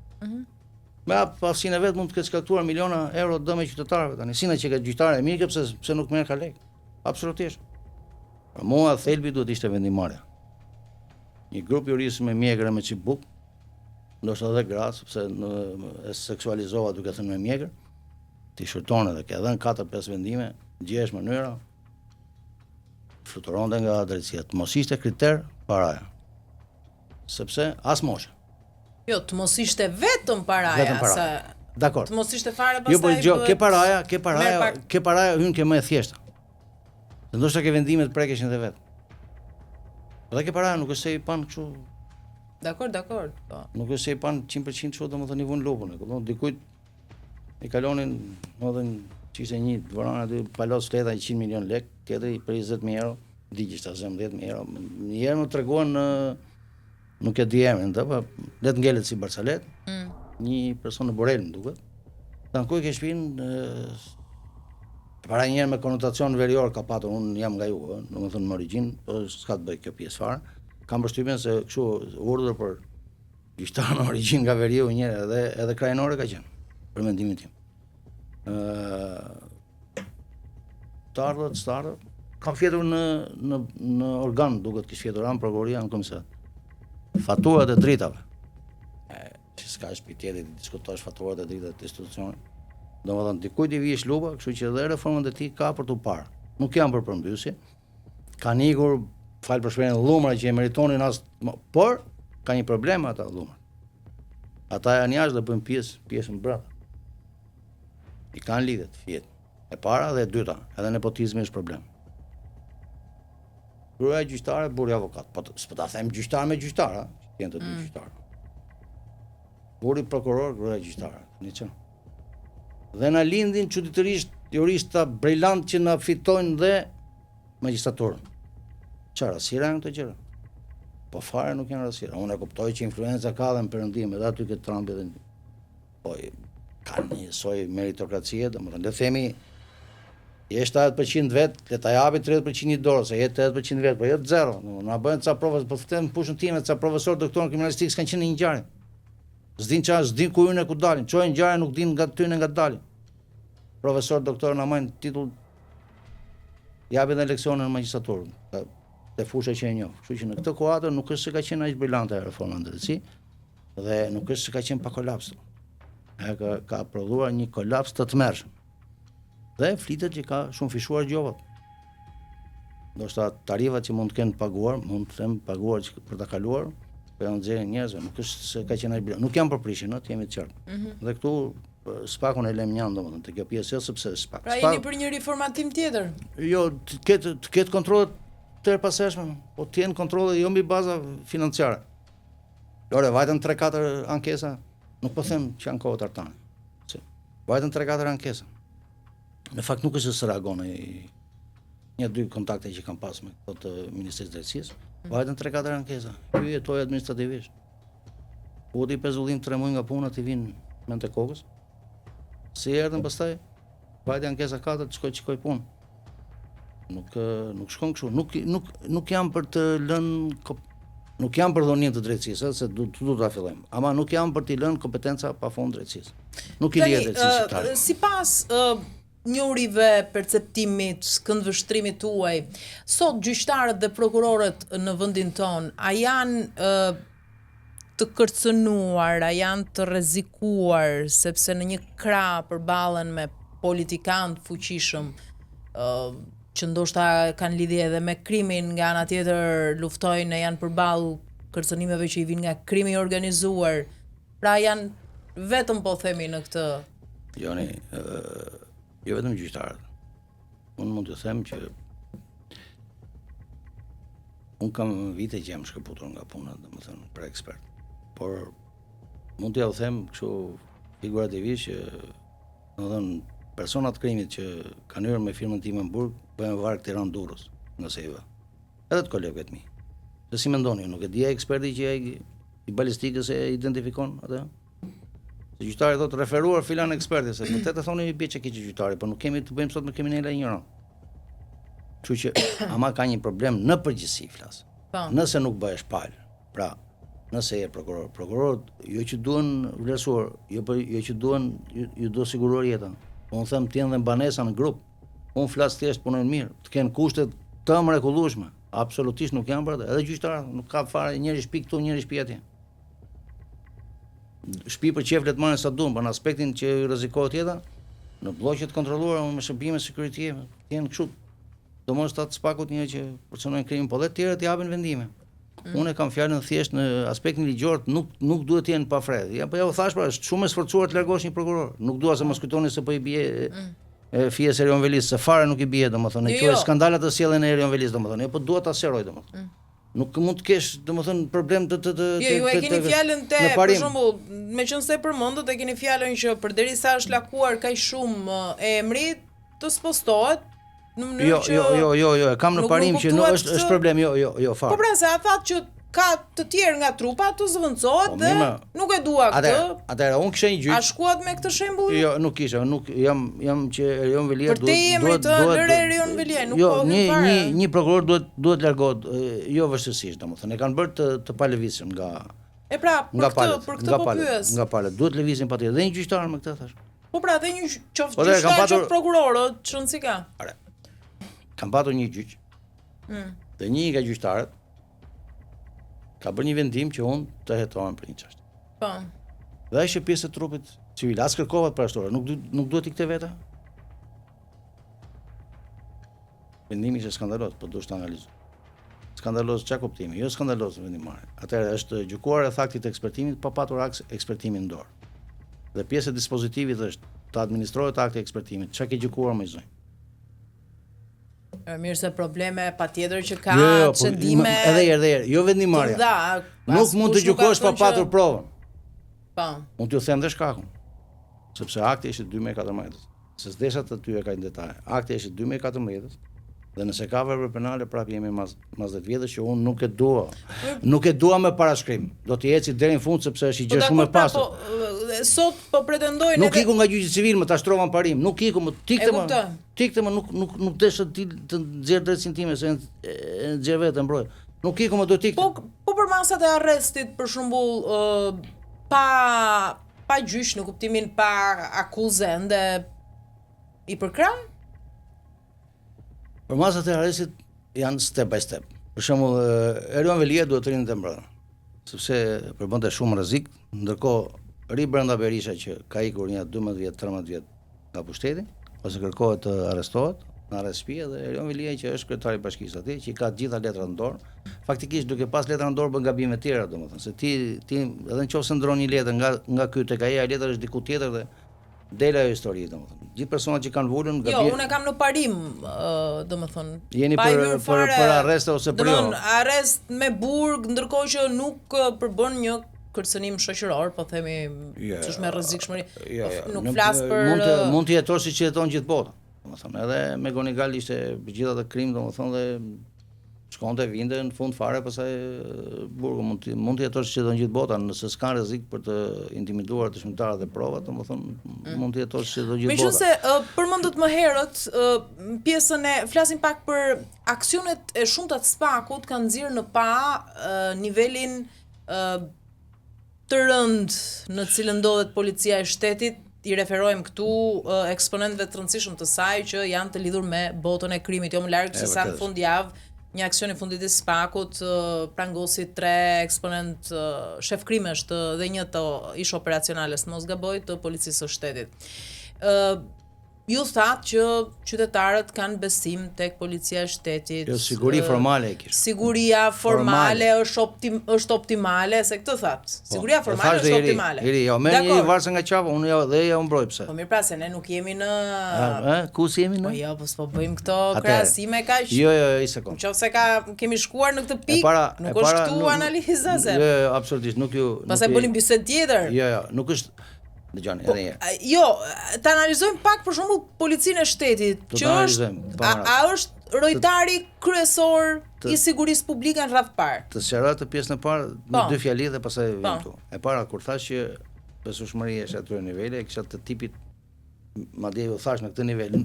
Me pavësinë vet mund të ketë shkaktuar miliona euro dëm qytetarëve tani. Sina që ka gjyqtare e mirë pse nuk merr ka lek. Absolutisht. Për mua thelbi duhet ishte vendimarrja. Një grup juristë me mjegër me çibuk, ndoshta edhe gra, sepse e seksualizova duke thënë me mjegër, ti shërton edhe ke dhënë 4-5 vendime, gjesh mënyra fluturonte nga drejtësia. Të mos ishte kriter paraja. Sepse as mosha. Jo, të mos ishte vetëm paraja, se dakor. Të mos ishte fare pastaj. Jo, po dëgjoj, ke paraja hyn ke më e thjeshta. Se ndoshta ke vendime të prekeshin edhe vet. Edhe ke paraja nuk është se i pan kështu. Dakor, po. Nuk është se i pan 100% kështu, domethënë i vun lopun, e kupton? Dikujt i kalonin, domethënë ishte një dvoran aty palos fleta 100 milion lek, tjetri për 20.000 euro, digjishta 10.000 euro. Një herë më treguan nuk e di emrin, po let ngelet si Barsalet. Një person në Borel, më duket. Tankuj ke shtëpinë para një herë me konotacion verior ka patur, unë jam nga ju, domethënë në origjinë, po s'ka të bëj kjo pjesë fare. Kam përshtypjen se kështu urdhër për gjyqtar në origjinë nga veriu një herë edhe krajinore ka qenë, për mendimin tim. Të ardhët, kam fjetur në organ, duket kish fjetur anë prokuroria në komisariat. Faturat e dritave. Që s'ka shtëpi tjetër të diskutosh faturat e dritave të institucionit. Domethënë dikujt i vish lupa, kështu që edhe reformën e tij ka për tu parë. Nuk janë për përmbysje. Kanë ikur, fal për shprehjen, llumra që e meritonin por ka një problem ata llumra. Ata janë jashtë dhe bëjnë pjesën brapa. I kanë lidhet fjet. E para dhe e dyta, edhe nepotizmi është problem. Gruaja gjyqtare, burri avokat. Po s'po ta them gjyqtar me gjyqtar, janë të dy gjyqtar. Burri prokuror, gruaja gjyqtare. Niçi. Dhe na lindin çuditërisht jurista brillant që na fitojnë dhe magjistraturën. Çfarë rastëra janë këto gjëra? Po fare nuk janë rastëra. Unë e kuptoj që influenca ka dhe në perëndim, edhe aty ke Trumpi dhe po kanë një soi meritokracie, domethënë le të themi je 70% vet, le ta japi 30% i dorë, se je 80% vet, po jo 0. Na bëjnë ca provë, po them pushën time, ca profesor doktor kriminalistik s'kan qenë në një ngjarje. S'din ku hyn e ku dalin. Çojnë ngjarje nuk din nga tyne nga dalin. Profesor doktor na marrin titull japin edhe leksione në magjistraturë. Te fusha që e njoh. Kështu që në këtë kuadër nuk është se ka qenë aq brillante reforma në drejtësi dhe nuk është se ka qenë pa kolaps. Ka prodhuar një kolaps të tmerrshëm. Dhe flitet që ka shumë fishuar gjovat. Ndoshta tarifat që mund të kenë paguar, mund të them paguar për ta kaluar, për janë nxjerrë njerëzve, nuk është se ka qenë aq. Nuk jam për prishin, të jemi të qartë. Dhe këtu spakun e lëm njan domethënë te kjo pjesë sepse spak. Pra jeni për një riformatim tjetër? Jo, të ketë kontrolle të përposaçme, po të jenë kontrolle jo mbi baza financiare. Lore, vajtën 3-4 ankesa, nuk po them që janë kohë tartane. Vajtën 3-4 ankesa. Në fakt nuk është se reagon një 2 kontakte që kam pas me këtë Ministrisë të Drejtësisë, vajtën 3-4 ankesa. Ky jetoi administrativisht. Udi pezullim 3 muaj nga puna ti vinë me të kokës. Si erdhën pastaj, vajte ankesa 4 të shkoj punë. Nuk shkon kështu, nuk jam për të lënë nuk jam për dhënien të drejtësisë, se du ta fillojmë. Ama nuk jam për t'i lënë kompetenca pafund drejtësisë. Nuk I lihet drejtësisë shqiptare. Sipas njohurive, perceptimit, këndvështrimit tuaj, sot gjyqtarët dhe prokurorët në vendin ton, a janë të kërcënuar, a janë të rrezikuar sepse në një krah përballen me politikanë fuqishëm që ndoshta kanë lidhje edhe me krimin, nga ana tjetër luftojnë, janë përballë kërcënimeve që I vijnë nga krimi I organizuar. Pra janë vetëm po themi në këtë. Joni, jo vetëm gjyqtarët. Unë mund të them që unë kam vite që jam shkëputur nga puna, domethënë për ekspert. Por mund t'ja u them kështu figurativisht që domethënë personat krimit që kanë hyrë me firmën time në Burg bëjnë varg Tiranë-Durrës, nëse I vë. Edhe të kolegët mi. Se si mendoni, nuk e dia eksperti që I balistikës e identifikon atë? Se gjyqtari thotë referuar filan eksperti, se vërtet e thoni bie që kiçi gjyqtari, por nuk kemi të bëjmë sot me kriminalë ignorant. Kështu që ama ka një problem në përgjithësi flas. Nëse nuk bëhesh pal, pra nëse je prokurorët jo që duhen vlerësuar, jo që duhen ju do siguruar jetën. Unë them të jenë dhe banesa në grup. Unë flas thjesht punojnë mirë, të kenë kushte të mrekullueshme. Absolutisht nuk janë për atë. Edhe gjyqtarët nuk ka fare njëri shtëpi këtu, njëri shtëpi atje. Shtëpi për qeflet marrin sa duan, për në aspektin që rrezikohet jeta, në blloqet kontrolluara me shërbime security, janë kështu. Domos ta të spakut një që përcënojnë krimin, po dhe të tjerët japin vendime. Unë kam fjalën thjesht në aspektin ligjor, nuk duhet të jenë pa fred. Ja, po ja u thash pra, është shumë e sforcuar të largosh një prokuror. Nuk dua se mos kujtoni se po I bie fjes Erion Velis, se fare nuk I bie, domethënë, ne quhet skandalat të sjellën e Erion Velis, domethënë, po dua ta sqaroj domethënë. Nuk mund të kesh domethënë problem të ju e keni fjalën për shembull, meqense përmendët e keni fjalën që përderisa është lakuar kaq shumë emri, të spostohet. Jo, kam në parim që nuk është problem, jo, fare. Po pra se a thatë që ka të tjerë nga trupa të zëvendësohet dhe nuk e dua këtë. Atëherë unë kisha një gjyq. A shkuat me këtë shembull? Jo, nuk kisha, nuk jam që Erion Velia duhet. Për te jemi të lërë Erion Velia, nuk po them fare. Një prokuror duhet largohet, jo vështirësisht, domethënë, e kanë bërë të pa lëvizur nga. E pra, për këtë po pyes. Nga palët, duhet lëvizin patjetër. Dhe një gjyqtar me këtë thash. Po pra, dhe një gjyqtar qoftë prokurorët, çon si ka. Kam patur një gjyq. Dhe një nga gjyqtarët ka bërë një vendim që unë të hetohem për një çështje. Po. Dhe ai ishte pjesë e trupit civil, as kërkova për ashtu, nuk duhet I këtë veta. Vendimi ishte skandaloz, po duhet të analizoj. Skandaloz çka kuptimi, jo skandaloz vendimare. Atëherë është gjykuar rreth aktit të ekspertimit pa patur ekspertimin në dorë. Dhe pjesë e dispozitivit është të administrohet akti i ekspertimit. Çka ke gjykuar më zoj? Mirë se probleme patjetër që ka çdime. Edhe jo vendimarrja. Nuk mund të gjykosh pa patur provën. Po. Mund t'ju them dhe shkakun. Sepse akti ishte 2014. Se s'desha të ty e ka në detaj. Akti ishte 2014. Dhe nëse ka vepër penale, prapë jemi mas 10 vjetësh që unë nuk e dua. Nuk e dua me parashkrim. Do të eci deri në fund sepse është I gjë shumë e pastër. Sot po pretendojnë nuk iku nga gjyqi civil, më ta shtrovan parim. Nuk iku, më tikte më nuk desha të nxjerr drejtësinë time se nxjerr vetë mbroj. Nuk iku më do tikte. Po për masat e arrestit për shembull pa gjyq në kuptimin pa akuzë ende I përkrah? Për masat e arrestit janë step by step. Për shembull, Erion Velia duhet të rinë të mbrojnë, sepse përbënte shumë rrezik, ndërkohë ri brenda Berisha që ka ikur një 12-13 vjet nga pushteti, ose kërkohet të arrestohet në arrest shtëpi dhe Erion Velia që është kryetari I bashkisë atje, që I ka të gjitha letrat në dorë. Faktikisht duke pas letra në dorë bën gabime të tjera, domethënë se ti edhe nëse ndron një letër nga ky tek ai letër është diku tjetër dhe del ajo histori, domethënë. Gjithë personat që kanë vulën Jo, unë e kam në parim, domethënë. Jeni për arrest ose për jo? Domethënë, arrest me burg, ndërkohë që nuk përbën një kërcënim shoqëror, po themi, ç'është me rrezikshmëri. Nuk flas për mund të jetosh siç jeton gjithë bota. Domethënë, edhe me Gonigal ishte gjithë ato krim, domethënë, dhe shkonte vinte në fund fare pastaj burgu mund të jetosh çdo gjithë bota, nëse s'ka rrezik për të intimiduar dëshmitarët e provat, domethënë mund të jetosh çdo gjithë bota. Meqense përmendët më herët pjesën e flasim pak për aksionet e shumta të SPAK-ut kanë nxjerrë në pa nivelin të rënd në cilën ndodhet policia e shtetit. I referojmë këtu eksponentëve të rëndësishëm të saj që janë të lidhur me botën e krimit, jo më larg se sa në fundjavë një aksion i fundit të SPAK-ut prangosi 3 eksponent shef krimesh dhe një të ish operacionales, mos gaboj, të policisë së shtetit. Ju thatë që qytetarët kanë besim tek policia e shtetit. Jo, siguri formale e kishë. Siguria formale është optimale, se këtë thatë. Siguria formale është optimale. Jo, merr një varse nga qafa, unë dhe ja u mbroj pse. Po mirë pra, se ne nuk jemi në... Ku si jemi në? Po jo, po bëjmë këto krahasime kaq. Jo, i sekond. Nëse kemi shkuar në këtë pikë, nuk është këtu analiza se. Jo, absolutisht, nuk ju... Pastaj bënim bisedë tjetër. Jo, nuk është... Dëgjoni, edhe një. Jo, ta analizojmë pak për shembull policinë e shtetit, që është a është rojtari kryesor i sigurisë publike në radh parë. Të sqaroj të pjesën e parë me 2 fjali dhe pastaj vim këtu. E para kur thash që besueshmëria është aty në nivele, kisha të tipit madje u thash në këtë nivel.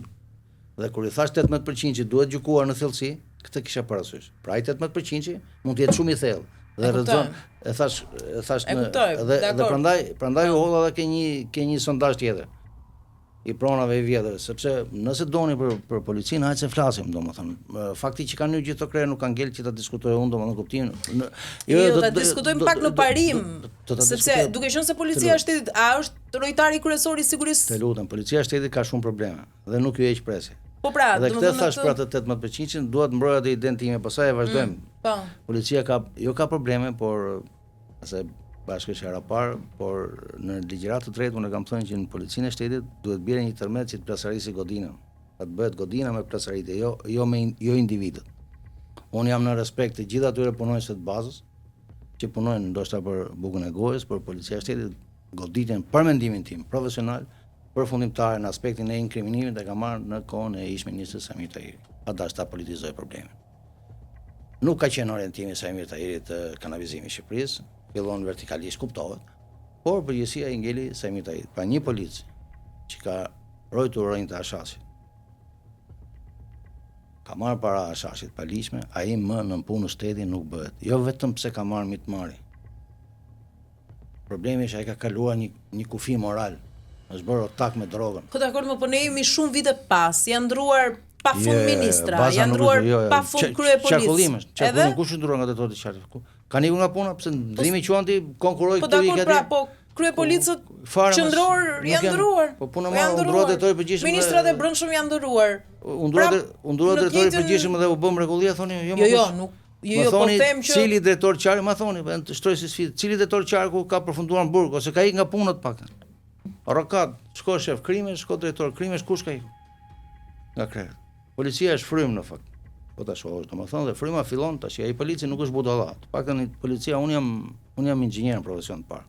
Dhe kur i thash 18% që duhet gjykuar në thellësi, këtë kisha parasysh. Pra ai 18% mund të jetë shumë i thellë. Dhe rrezon e thash dhe prandaj u holla edhe ke një sondazh tjetër i pronave i vjetër, sepse nëse doni për policinë, hajde se flasim, domethënë. Fakti që kanë gjithë këto krerë nuk kanë ngel që ta diskutoj unë, domethënë kuptimin. Jo, ta diskutojmë pak në parim, sepse duke qenë se policia e shtetit a është rojtari kryesor i sigurisë. Të lutem, policia e shtetit ka shumë probleme dhe nuk ju heq presje. Po pra, dhe këtë thash për atë 18%, duhet mbrojë atë idenë time, pastaj e vazhdojmë. Po. Policia ka probleme, por se bashkëshera parë, por në ligjërat të tretë unë kam thënë që në policinë e shtetit duhet bjerë një tërmet që të plasarisi godinën. Të bëhet godina me plasaritje, jo individët. Unë jam në respekt të gjithë atyre punonjësve të bazës që punojnë ndoshta për bukën e gojës, por policia e shtetit goditjen për mendimin tim profesional përfundimtare në aspektin e inkriminimit e ka marrë në kohën e ish ministrit Samir Tahiri. Pa dash ta politizoj problemin. Nuk ka qenë orientimi Samir Tahirit të kanalizimit i Shqipërisë, fillon vertikalisht kuptohet, por përgjësia i ngeli Samir Tahiri. Pra një polic që ka rojtur rojnë të ashashit, ka marrë para ashashit paligjshme, ai më në punë shteti nuk bëhet. Jo vetëm pse ka marrë mitmarrje. Problemi është ai ka kaluar një kufi moral. Është bërë otak me drogën. Po dakord, po ne jemi shumë vite pas, janë ndruar pa fund ministra, janë ndruar pa fund krye policë. Çfarë kush ndruar nga detot e qartë? Kanë ikur nga puna pse ndrimi quanti konkurroi këtu i gati. Po krye policët qendror janë ndruar. Po puna më ndruar detori përgjithshëm. Ministrat e brendshëm janë ndruar. U ndruar detori përgjithshëm dhe u bëm rregullia thoni jo. Jo, nuk. Jo, po them që cili drejtor qarku, ma thoni, shtroj si sfidë, cili drejtor qarku ka përfunduar në burg ose ka ikë nga puna të paktën. Rokat, shko shef krimesh, shko drejtor krimesh, kush ka ikë? Nga krerët. Policia është frymë në fakt. Po ta shohësh, domethënë dhe fryma fillon tash, ai polici nuk është budalla. Të paktën policia unë jam inxhinier në profesion të parë.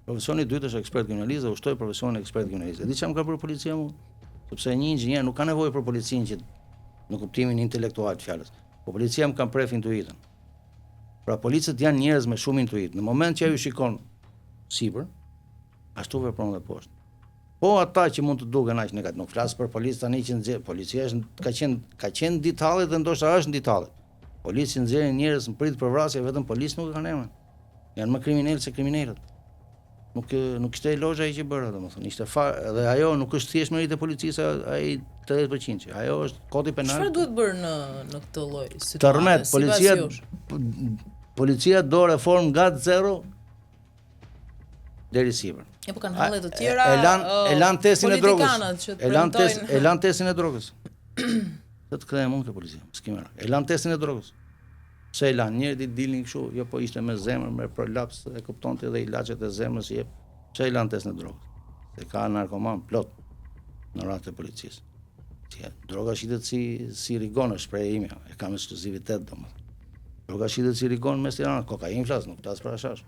Profesioni i dytë është ekspert kriminalist dhe ushtoj profesionin ekspert kriminalist. Di çfarë më ka bërë policia mua? Sepse një inxhinier nuk ka nevojë për policinë që në kuptimin intelektual të fjalës. Po policia më kanë pref intuitën. Pra policët janë njerëz me shumë intuitë. Në moment që ai ju shikon sipër, ashtu vepron dhe poshtë. Po ata që mund të duken aq negativ, nuk flas për policë tani që nxjerr, policia ka qenë ditallet dhe ndoshta është në ditallet. Policia nxjerrin njerëz në prit për vrasje, vetëm policë nuk e kanë emrin. Janë më kriminalë se kriminalët. Nuk ishte lozha ai që bëra, domethënë, ishte dhe ajo nuk është thjesht meritë e policisë ai 30%. Ajo është kodi penal. Çfarë duhet bërë në këtë lloj situate? Tërmet, policia do reform nga zero deri sipër. Po kanë halle të tjera. E lan testin e drogës. E lan testin e drogës. Se të kthehem unë ke policia. S'kemë. E lan testin e drogës. Pse e lan? Njëri ditë dilnin kështu, jo po ishte me zemër, me prolaps, e kuptonte edhe ilaçet e zemrës i jep. Pse e lan testin e drogës? Se ka narkoman plot në radhë të policisë. Droga shitet si rigon është shprehja ime, e kam ekskluzivitet domethënë. Droga shitet si rigon mes Tiranës, kokainë flas, nuk tas për ashash.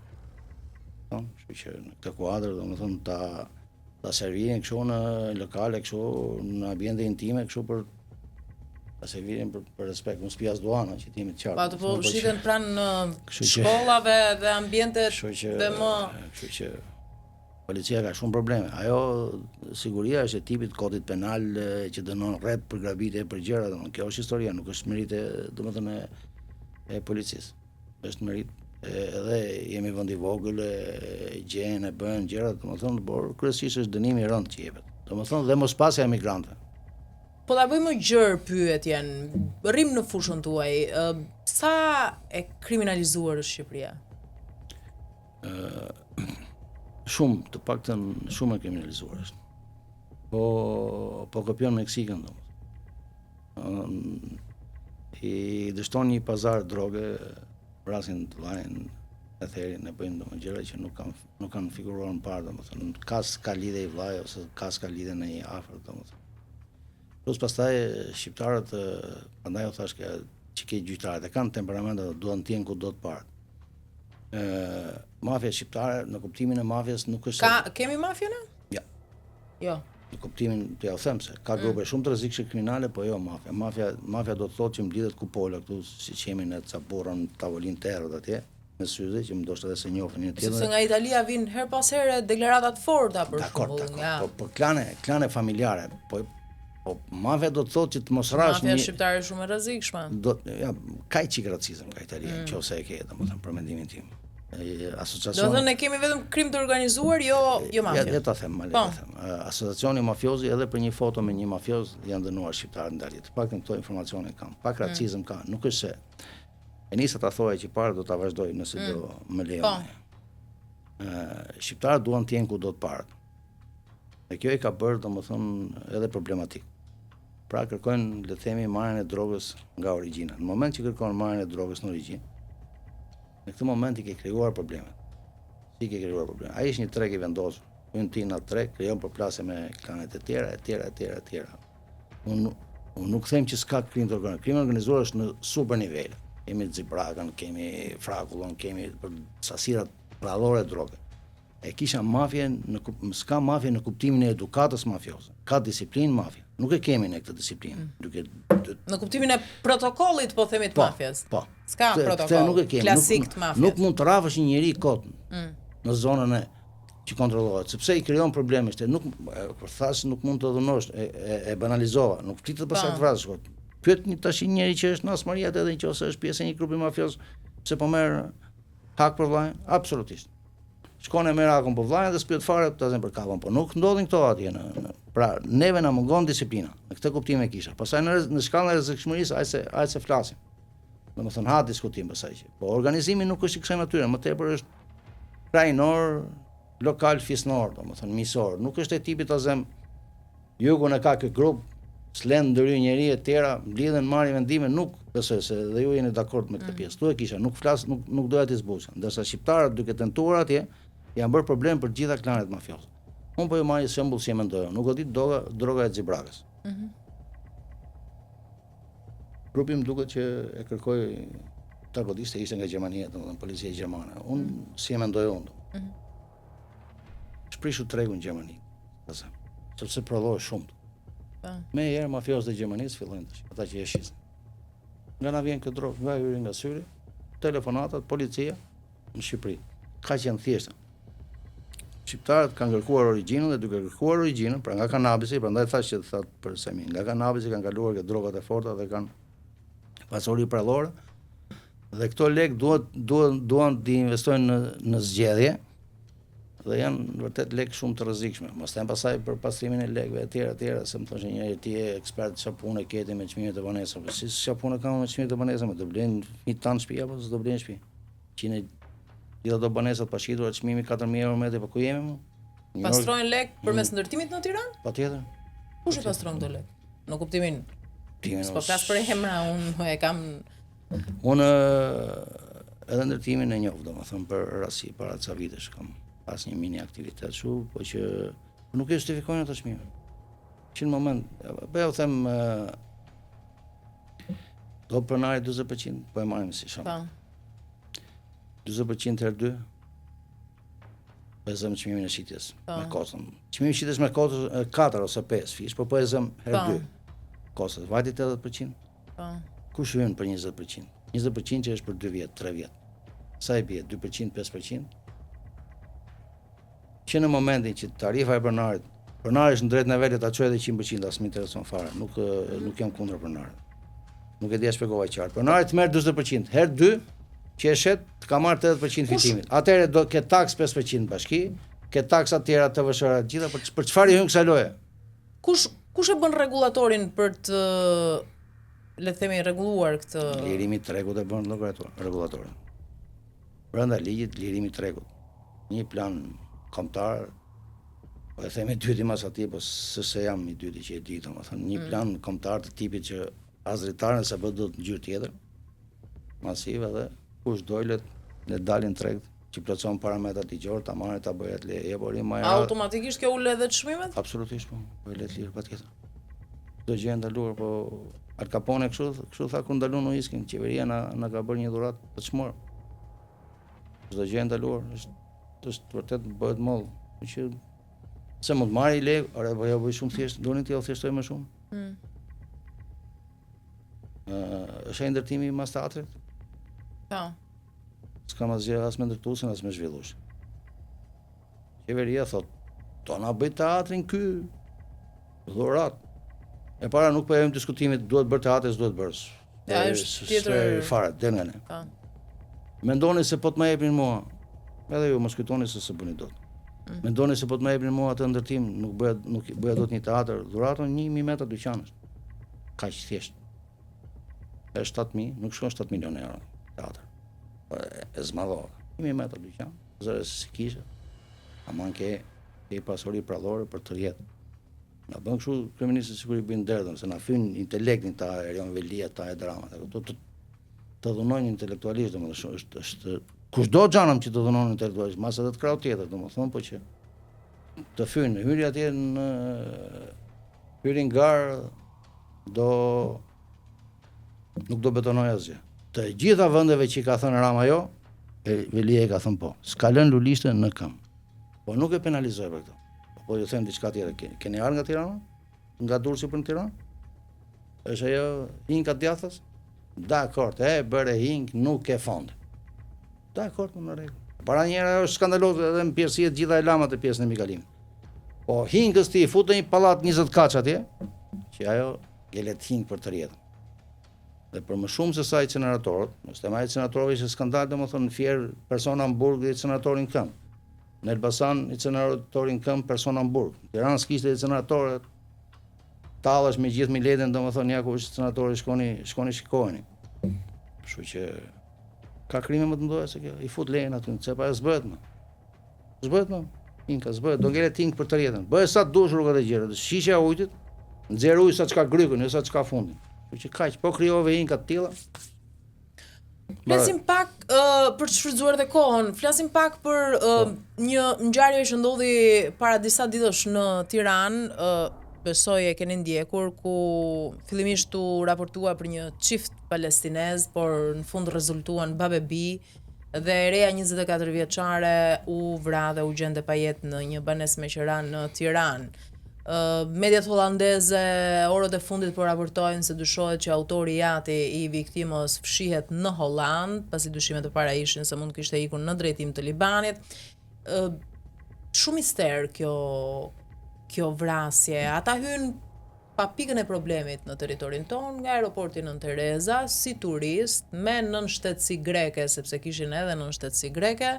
Kështu që në këtë kuadër domethënë ta servirin kështu në lokale, kështu në ambiente intime, kështu për Pasi virin për respekt, unë s'pi as duana që t'jemi të qartë. Pa të po shiten pranë shkollave dhe ambientet dhe më... Kështu që policia ka shumë probleme. Ajo siguria është e tipit kodit penal që dënon rreth për grabitje për gjëra, domethënë kjo është historia, nuk është merit domethënë e policisë. Është merit edhe jemi vend i vogël, gjën e bën gjëra, domethënë, por kryesisht është dënimi i rënd që jepet. Domethënë dhe mospasja e migrantëve. Po ta bëjmë gjërë pyetjen, rrim në fushën tuaj, sa e kriminalizuar është Shqipëria? Shumë, të paktën shumë e kriminalizuar është. Po kopjon Meksikën domethënë. I dështon një pazar droge, vrasin të vllajën e therin, e bëjnë domethënë gjëra që nuk kanë figuruar më parë domethënë. Ka lidhje i vllaj ose ka lidhje në një afër domethënë. Plus pastaj shqiptarët, prandaj u thash që ke gjyqtarët e kanë temperamentet, duan të jenë ku do të parë. Mafia shqiptare në kuptimin e mafjes nuk është. Kemi mafia ne? Ja. Jo. Në kuptimin, të ja u them se ka grupe shumë të rrezikshme kriminale, po jo mafia. Mafia do të thotë që mblidhet kupola këtu, siç jemi në Caporën, tavolinë terror atje, me syze që ndoshta edhe se njohin një tjetër. Sepse nga Italia vijnë her pas here deklarata të forta për shembull. Po klane familjare, po mafia do të thotë që të mos rash mafia shqiptare është shumë e rrezikshme. Ka çik racizëm nga Italia, nëse e ke, domethënë për mendimin tim. Asociacioni. Domethënë ne kemi vetëm krim të organizuar, jo mafia. Ja ta them, asociacioni mafiozi edhe për një foto me një mafioz janë dënuar shqiptarët ndalje. Të paktën këto informacione kam. Pak racizëm ka, nuk është se e nisa ta thoja që parë do ta vazhdoj nëse do më lejon. Shqiptarët duan të jenë ku do të parë. E kjo i ka bërë domethënë edhe problematik. Pra kërkojnë, le të themi, marrjen e drogës nga origjina. Në moment që kërkon marrjen e drogës në origjinë, në këtë moment i ke krijuar probleme. Si ke krijuar probleme? Ai është një treg i vendosur. Hyn ti në treg, krijon përplasje me klanet e tjera. Unë nuk them që s'ka krim të organizuar. Krimi organizuar është në super nivel. Kemi Xibrakën, kemi Frakullon, kemi sasirat radhore droge. E kisha s'ka mafje në kuptimin e edukatës mafioze. Ka disiplinë mafja. Nuk e kemi ne këtë disiplinë. Në kuptimin e protokollit, po themi të mafjes. Po. S'ka protokoll. Nuk e kemi. Klasik të mafjes. Nuk mund të rrafësh një njeri kot në zonën që kontrollohet, sepse i krijon probleme. Kur thash nuk mund të dhunosh, e banalizova. Nuk flitet pasaj të vrasësh kot. Pyet tash një njeri që është në Asmariat edhe nëse është pjesë e një grupi mafioz, pse po merr hak për vllajën? Absolutisht. Shkon e merr hakun për vllajën dhe s'pyet fare ta zën për kapën, po nuk ndodhin këto atje pra neve na mungon disiplina. Në këtë kuptim e kisha. Pastaj në shkallën e rrezikshmërisë ai se flasim. Domethënë ha diskutim pasaj që. Po organizimi nuk është i kësaj natyre, më tepër është krajinor, lokal, fisnor, domethënë miqësor. Nuk është e tipit ta zëm jugun e ka ky grup, s'len ndëry njerëj e tjera, mblidhen marrin vendime, nuk besoj se dhe ju jeni dakord me këtë pjesë. Tu e kisha, nuk flas, nuk doja të zbulsem. Ndërsa shqiptarët duke tentuar atje janë bërë problem për gjitha klanet mafioze. Unë po ju marr shembull si e mendoj. Nuk e di droga e Xibrakës. Grupi më duket që e kërkoi takodiste ishte nga Gjermania, domethënë policia gjermane. Unë si e mendoj unë. Shprishu tregun në Gjermani. Sepse prodhoi shumë. Me herë mafiozët e Gjermanisë fillojnë tash, ata që jeshin. Nga na vjen këtë drogë, nga hyri nga syri, telefonatat, policia në Shqipëri. Ka qenë thjeshtë. Shqiptarët kanë kërkuar origjinën dhe duke kërkuar origjinën, pra nga kanabisi, prandaj thash që thatë për Semin, nga kanabisi kanë kaluar këtë drogat e forta dhe kanë pasuri prallore. Dhe këto lek duan të investojnë në zgjedhje. Dhe janë vërtet lek shumë të rrezikshme. Mos them pasaj për pastrimin e lekëve e tjera, se më thoshte njëri ti je ekspert çfarë punë ke me çmimet e banesave. Si çfarë punë kam me çmimet e banesave? Do blen një tan shtëpi apo s'do blen shtëpi? Gjithë ato banesat pa shitur, çmimi 4000 euro metri, po ku jemi më? Pastrojnë lek përmes ndërtimit në Tiranë? Patjetër. Kush e pastron këto lek? Në kuptimin. Po flas për emra, unë e kam. Unë edhe ndërtimin e njoh, domethënë për rasti para ca vitesh kam pas një mini aktivitet shu, po që nuk e justifikojnë ato çmime. Që në moment, po ja u them do pronari 40%, po e marrim si shumë. 40% herë 2. Po e zëm çmimin e shitjes me kosën. Çmimi i shitjes me kosën 4 ose 5 fish, po e zëm herë 2. Kosës vajti 80%. Kush hyn për 20%? 20% që është për 2 vjet, 3 vjet. Sa i bie? 2%, 5%? Që në momentin që tarifa e pronarit është në drejt nivelit ta çojë edhe 100%, as më intereson fare. Nuk jam kundër pronarit. Nuk e di as shpjegova qartë. Pronari të merr 40%, herë 2 që e shet të ka marrë 80% fitimit. Atëherë do ke taks 5% bashki, ke taksa të tjera të vëshëra të gjitha për çfarë i hyn kësaj loje? Kush e bën rregullatorin për të le të themi rregulluar këtë Lirimi i tregut e bën rregullatorin. Brenda ligjit lirimi i tregut. Një plan kombëtar, po e themi dyti mas atij, po se jam i dyti që e di, domethënë një plan kombëtar të tipit që as dritaren se bë do të ngjyrë tjetër, masive dhe kush dojlet le dalin treg që plotson parametrat ligjor, ta marrë ta bëhet leje, por i më automatikisht kjo ul edhe çmimet? Absolutisht po, po le të lirë patjetër. Çdo gjë ndaluar, po Al Capone kështu tha kur ndalun uiskin, qeveria na ka bërë një dhuratë të çmor. Çdo gjë ndaluar është vërtet bëhet moll. Që se mund marrë i lekë, ore po ja bëj shumë thjesht, duani ti u thjeshtoj më shumë. Është ndërtimi i mas teatrit? Po. S'kam asgjë as me ndërtuesin as me zhvilluesin. Qeveria thot, "Do na bëj teatrin ky dhurat." E para nuk po jemi diskutimit duhet bërë teatri, s'duhet bërë. Ja, është tjetër fare, del nga ne. Po. Mendoni se po të më jepnin mua. Edhe ju mos kujtoni se bëni dot. Mendoni se po të më jepnin mua atë ndërtim, nuk bëja dot një teatr, dhuratën 1000 metra dyqanesh. Kaq thjesht. Është 7000, nuk shkon 7 milionë euro teatr. E zmadhore. 1000 metra dyqan, zëre si kishe. Aman ke pasuri prallore për të rjetë. Na bën kështu kryeministri sikur i bën derdhën, se na fyn intelektin ta Erion Velia, ta e dramat. Të dhunojnë intelektualisht, domethënë është kushdo xhanam që të dhunon intelektualisht, mas edhe të krau tjetër, domethënë, po që të fyn, hyri atje në hyrin gar nuk do betonoj asgjë. Të gjitha vendeve që ka thënë Rama jo, Velia i ka thënë po. S'ka lënë lulishte në këmbë. Po nuk e penalizoj për këtë. Po ju them diçka tjetër. Keni ardhur nga Tirana? Nga Durrësi për në Tiranë? Është ajo hinka djathtas? Dakord, bëre hink, nuk e fond. Dakord, në rregull. Para një herë është skandaloz edhe në pjesësi të gjitha elamat e pjesën e Mikalimit. Po hinkës ti fut në një pallat 20 kaç atje, që ajo gelet hink për të rjetën. Dhe për më shumë se sa i incineratorët, në tema i incineratorëve ishte skandal, domethënë në Fier persona Hamburg dhe inceneratorin këmbë. Në Elbasan inceneratorin këmbë persona Hamburg. Në Tiranë s'kishte inceneratorë, tallash me gjithë miletin, domethënë ja ku është inceneratori shkoni shikoheni. Kështu që ka krime më të mëdha se kjo. I fut lejen aty, se pa s'bëhet më. S'bëhet më. Inka s'bëhet, do ngjelet tink për të rjetën. Bëhet sa dush rrugat e gjera, shisha ujit, nxjerr ujë sa çka grykun, jo sa çka fundin. Që kaq, po krijove inka të tilla. Flasim pak për të shfrytzuar dhe kohën. Flasim pak për një ngjarje që ndodhi para disa ditësh në Tiranë, besoj e keni ndjekur, ku fillimisht u raportua për një çift palestinez, por në fund rezultuan babebi dhe e reja 24 vjeçare u vra dhe u gjende pa jetë në një banesë me qira në Tiranë. Mediat holandeze orët e fundit po raportojnë se dyshohet që autori i jati i viktimës fshihet në Holland, pasi dyshimet e para ishin se mund kishte ikur në drejtim të Libanit. Shumë mister kjo vrasje. Ata hyn pa pikën e problemit në territorin tonë nga aeroporti Nën Tereza si turist me nënshtetësi greke, sepse kishin edhe nënshtetësi greke.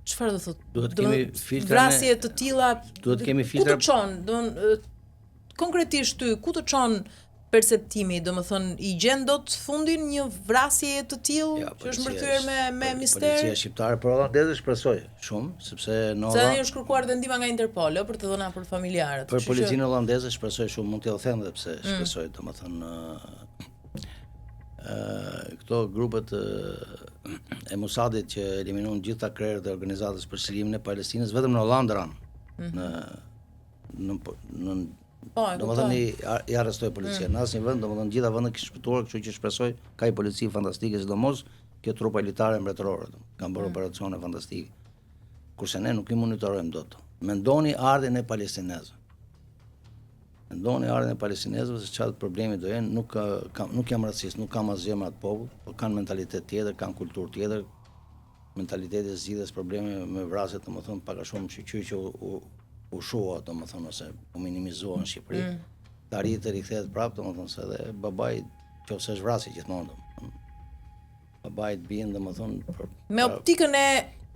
Çfarë do thotë? Duhet kemi filtra. Vrasje të tilla. Duhet kemi filtra. Ku të çon? Konkretisht ty, ku të çon perceptimi, domethënë i gjen dot fundin një vrasje të tillë që është mbërthyer me mister? Policia shqiptare për holandezë shpresoj shumë, sepse në Se tani është kërkuar dhe ndihma nga Interpol për të dhëna për familjarët. Për policinë holandeze shpresoj shumë, mund t'ju them edhe pse shpresoj, domethënë këto grupet e Mossadit që eliminuan gjitha krerët e organizatës për çlimin e Palestinës vetëm në Hollandë në domethënë i arrestoi policia. Në asnjë vend, domethënë gjitha vendet kishin shpëtuar, kështu që shpresoj ka një polici fantastike, sidomos kjo trupa elitare mbretërore, kanë bërë operacione fantastike. Kurse ne nuk i monitorojmë dot. Mendoni ardhin e palestinezëve. Mendoni ardhen e palestinezëve se çfarë problemi do jenë, nuk jam racist, nuk kam asgjë me atë popull, por kanë mentalitet tjetër, kanë kulturë tjetër, mentaliteti e zgjidhjes probleme me vrasje, domethënë pak a shumë shqyqyr që u shua, domethënë ose u minimizuan në Shqipëri. Të arritë të rikthehet prapë, domethënë se edhe babai nëse është vrasje gjithmonë, domethënë. Babai të bien, domethënë me optikën e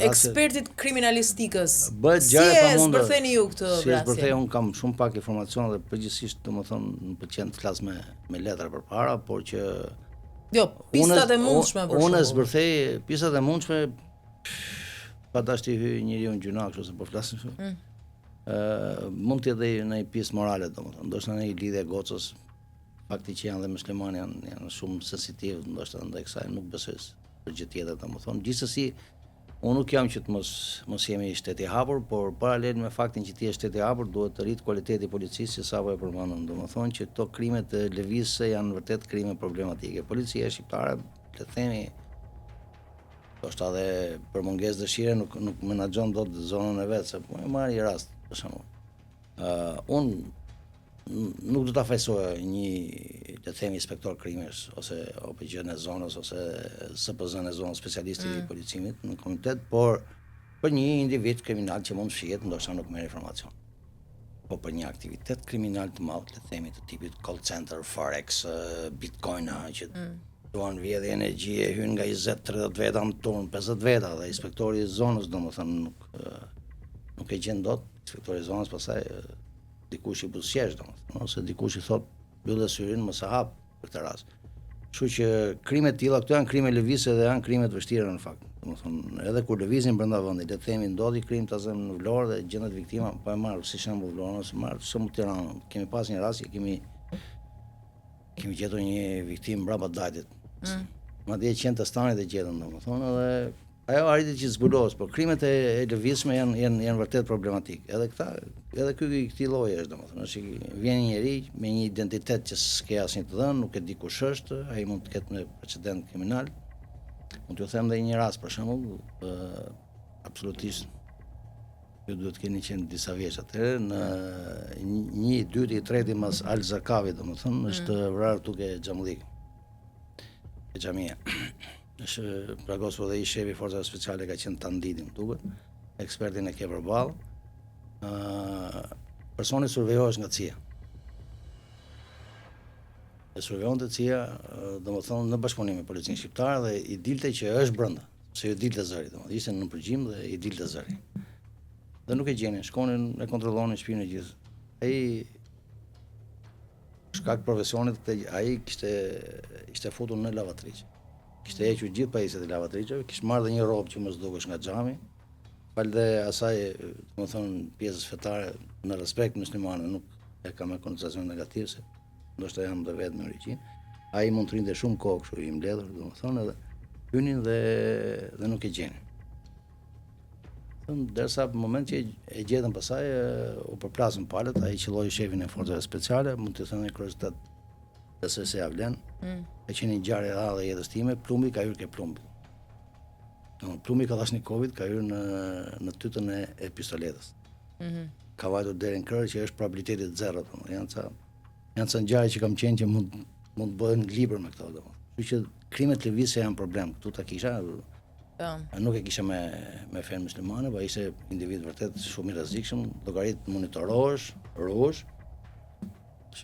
ekspertit kriminalistikës. Si e zbërtheni ju këtë vrasje? Si e zbërthej, unë kam shumë pak informacion dhe përgjithsisht domethënë më pëlqen të flas me letra përpara, por që jo, pistat e mundshme për shembull. Unë zbërthej pistat e mundshme pa dashti hyj njeriu në gjuna, kështu se po flasim shumë. Mund të jetë në një pjesë morale, domethënë, ndoshta në një lidhje gocës, fakti që janë dhe muslimanë janë shumë sensitiv, ndoshta ndaj kësaj nuk besoj për gjë tjetër, domethënë. Gjithsesi, unë nuk jam që të mos jemi shteti i hapur, por paralel me faktin që ti je shteti i hapur, duhet të rrit kualiteti i policisë, si sapo e përmendëm, domethënë që këto krimet e lëvizëse janë vërtet krime problematike. Policia shqiptare, le të themi, ndoshta edhe për mungesë dëshire nuk menaxhon dot zonën e vet, se po e marr një rast për shembull. Unë nuk do ta fajsoj një, le të themi, inspektor krimesh ose OPG-n e zonës ose SPZ-n e zonës, specialisti i policimit në komitet, por për një individ kriminal që mund fshihet, ndoshta nuk merr informacion. Po për një aktivitet kriminal të madh, le të themi të tipit call center, forex, bitcoin, që duan vjedhje energjie, hyn nga 20-30 veta në turn, 50 veta, dhe inspektori i zonës domethënë nuk e gjen dot. Inspektori i zonës pastaj dikush i buzëqesh, domethënë, ose dikush i thot mbyllë syrin mos e hap për këtë rast. Kështu që krimet të tilla këto janë krime lëvizje dhe janë krime të vështira në fakt. Domethënë, edhe kur lëvizin brenda vendit, le të themi ndodhi krim ta zëm në Vlorë dhe gjendet viktima, po e marr si shembull Vlorën ose marr shumë Tiranë. Kemi pas një rast që kemi gjetur një viktimë mbrapa dajtit. Madje qenë të stanit e gjetën, domethënë, edhe ajo arriti që zbulohet, por krimet e lëvizshme janë vërtet problematik. Edhe këtij lloji është, domethënë, është vjen një njerëz me një identitet që s'ke asnjë të dhënë, nuk e di kush është, ai mund të ketë një precedent kriminal. Mund t'ju them edhe një rast për shembull, absolutisht ju duhet të keni qenë disa vjeç atëherë, në 1, 2, 3 mas Al Zakavit, domethënë, është vrarë duke xhamullik. E xhamia. Është plagosur dhe i shefi i forcave speciale ka qenë Tandidi, më duket. Ekspertin e ke përballë. Personi survejohesh nga CIA. E survejonte CIA, domethënë në bashkëpunim me policinë shqiptare dhe i dilte që është brenda, se ju dilte zëri, domethënë ishte në përgjim dhe i dilte zëri. Dhe nuk e gjenin, shkonin e kontrollonin shtëpinë e gjithë. Ai shkak profesionit, ai ishte futur në lavatriç. Kishte hequr gjithë pajisjet e lavatriçeve, kishte marrë dhe një rrobë që mos dukesh nga xhami. Fal dhe asaj, domethënë, pjesës fetare në respekt muslimane, nuk e kam me konotacion negativ, se ndoshta jam dhe vetë në origjinë. Ai mund të rinte shumë kohë kështu i mbledhur, domethënë, edhe hynin dhe nuk e gjenin. Derisa në moment që e gjetën pasaj, u përplasën palët, ai qelloi shefin e forcave speciale, mund të thënë kuriozitet, besoj se ja vlen. Ka qenë një ngjarje e rrallë e jetës time, plumbi ka hyrë ke plumbi. Plumbi Kalashnikovit ka hyrë në tytën e pistoletës. Ka vajtur deri në krër që është probabiliteti 0, janë ca ngjarje që kam qenë që mund të bëhen libër me këto, domethënë. Kështu që krimet lëvizje janë problem. Këtu ta kisha. Nuk e kisha me fen muslimane, po ishte individ vërtet shumë i rrezikshëm, llogarit monitorohesh, ruhesh.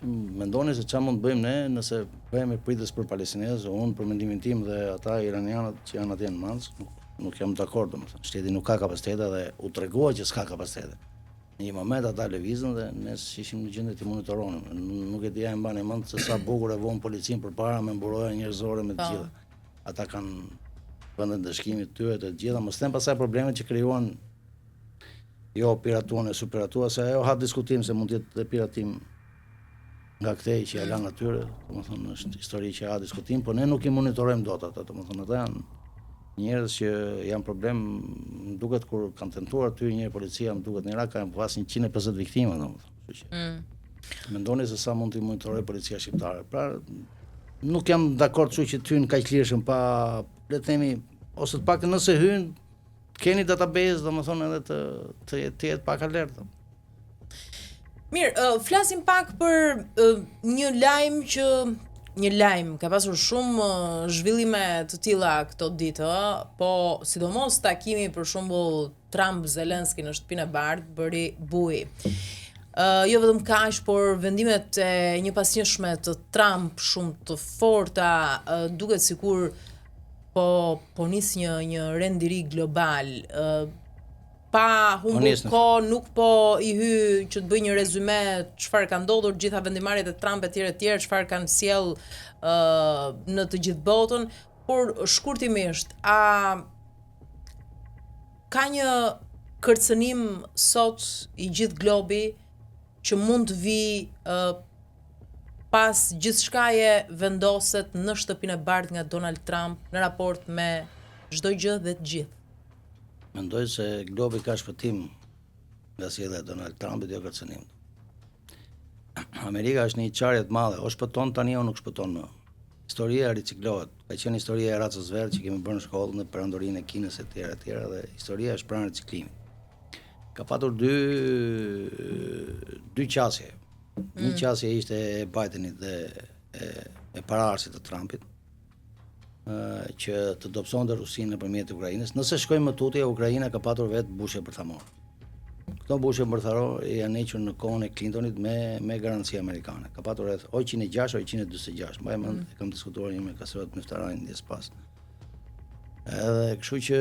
Mendoni se çfarë mund të bëjmë ne nëse bëhemi pritës për palestinezë, unë për mendimin tim dhe ata iranianët që janë atje në Mans, nuk jam dakord, domethënë. Shteti nuk ka kapacitete dhe u tregua që s'ka kapacitete. Në një moment ata lëvizën dhe ne ishim në gjendje të monitoronim. Nuk e dija e mbani mend se sa bukur e vënë policinë përpara me mburoja njerëzore me të gjitha. Ata kanë vendet ndëshkimit të tyre të gjitha, mos them pasaj problemet që krijuan jo piratuan e superatua, se ajo ha diskutim se mund të jetë dhe piratim nga këtej që ja lanë atyre, domethënë është histori që ha diskutim, por ne nuk i monitorojmë dot ata, domethënë ata janë njerëz që janë problem, më duket kur kanë tentuar aty një policia, më duket në Irak kanë pas 150 viktima, domethënë, kështu që. Mendoni se sa mund të monitorojë policia shqiptare. Pra nuk jam dakord kështu që të hyjnë kaq lirshëm pa, le të themi, ose të paktën nëse hyjnë, keni database, domethënë edhe të jetë pak alert. Mirë, flasim pak për një lajm ka pasur shumë zhvillime të tilla këto ditë, po sidomos takimi për shembull Trump-Zelenski në Shtëpinë e Bardhë bëri buj. Jo vetëm kaq, por vendimet e njëpasnjëshme të Trump shumë të forta, duket sikur po nis një rendiri global. Pa humbur kohë, nuk po i hy që të bëj një rezume çfarë ka ndodhur, gjitha vendimarrjet e Trump etj, çfarë kanë sjell në të gjithë botën, por shkurtimisht, a ka një kërcënim sot i gjithë globi që mund të vi pas gjithçkaje vendoset në Shtëpinë e Bardhë nga Donald Trump në raport me çdo gjë dhe të gjithë? Mendoj se globi ka shpëtim nga sjellja e Donald Trumpit, jo kërcënim. Amerika është një qarje të madhe, o shpëton tani o nuk shpëton më. Historia riciklohet. Ka qenë historia e racës verdhë që kemi bërë në shkollë në perandorinë e Kinës etj dhe historia është pranë riciklimit. Ka patur dy qasje. Një qasje ishte e Bidenit dhe e paraardhësit të Trumpit, që të dobësonte Rusinë nëpërmjet Ukrainës. Nëse shkojmë më tutje, Ukraina ka patur vetë bushe bërthamore. Këto bushe bërthamore janë hequr në kohën e Clintonit me garanci amerikane. Ka patur rreth 106 o 146. Mbaj mend, kam diskutuar një me kaserat mëftarane ndjes pas. Edhe kështu që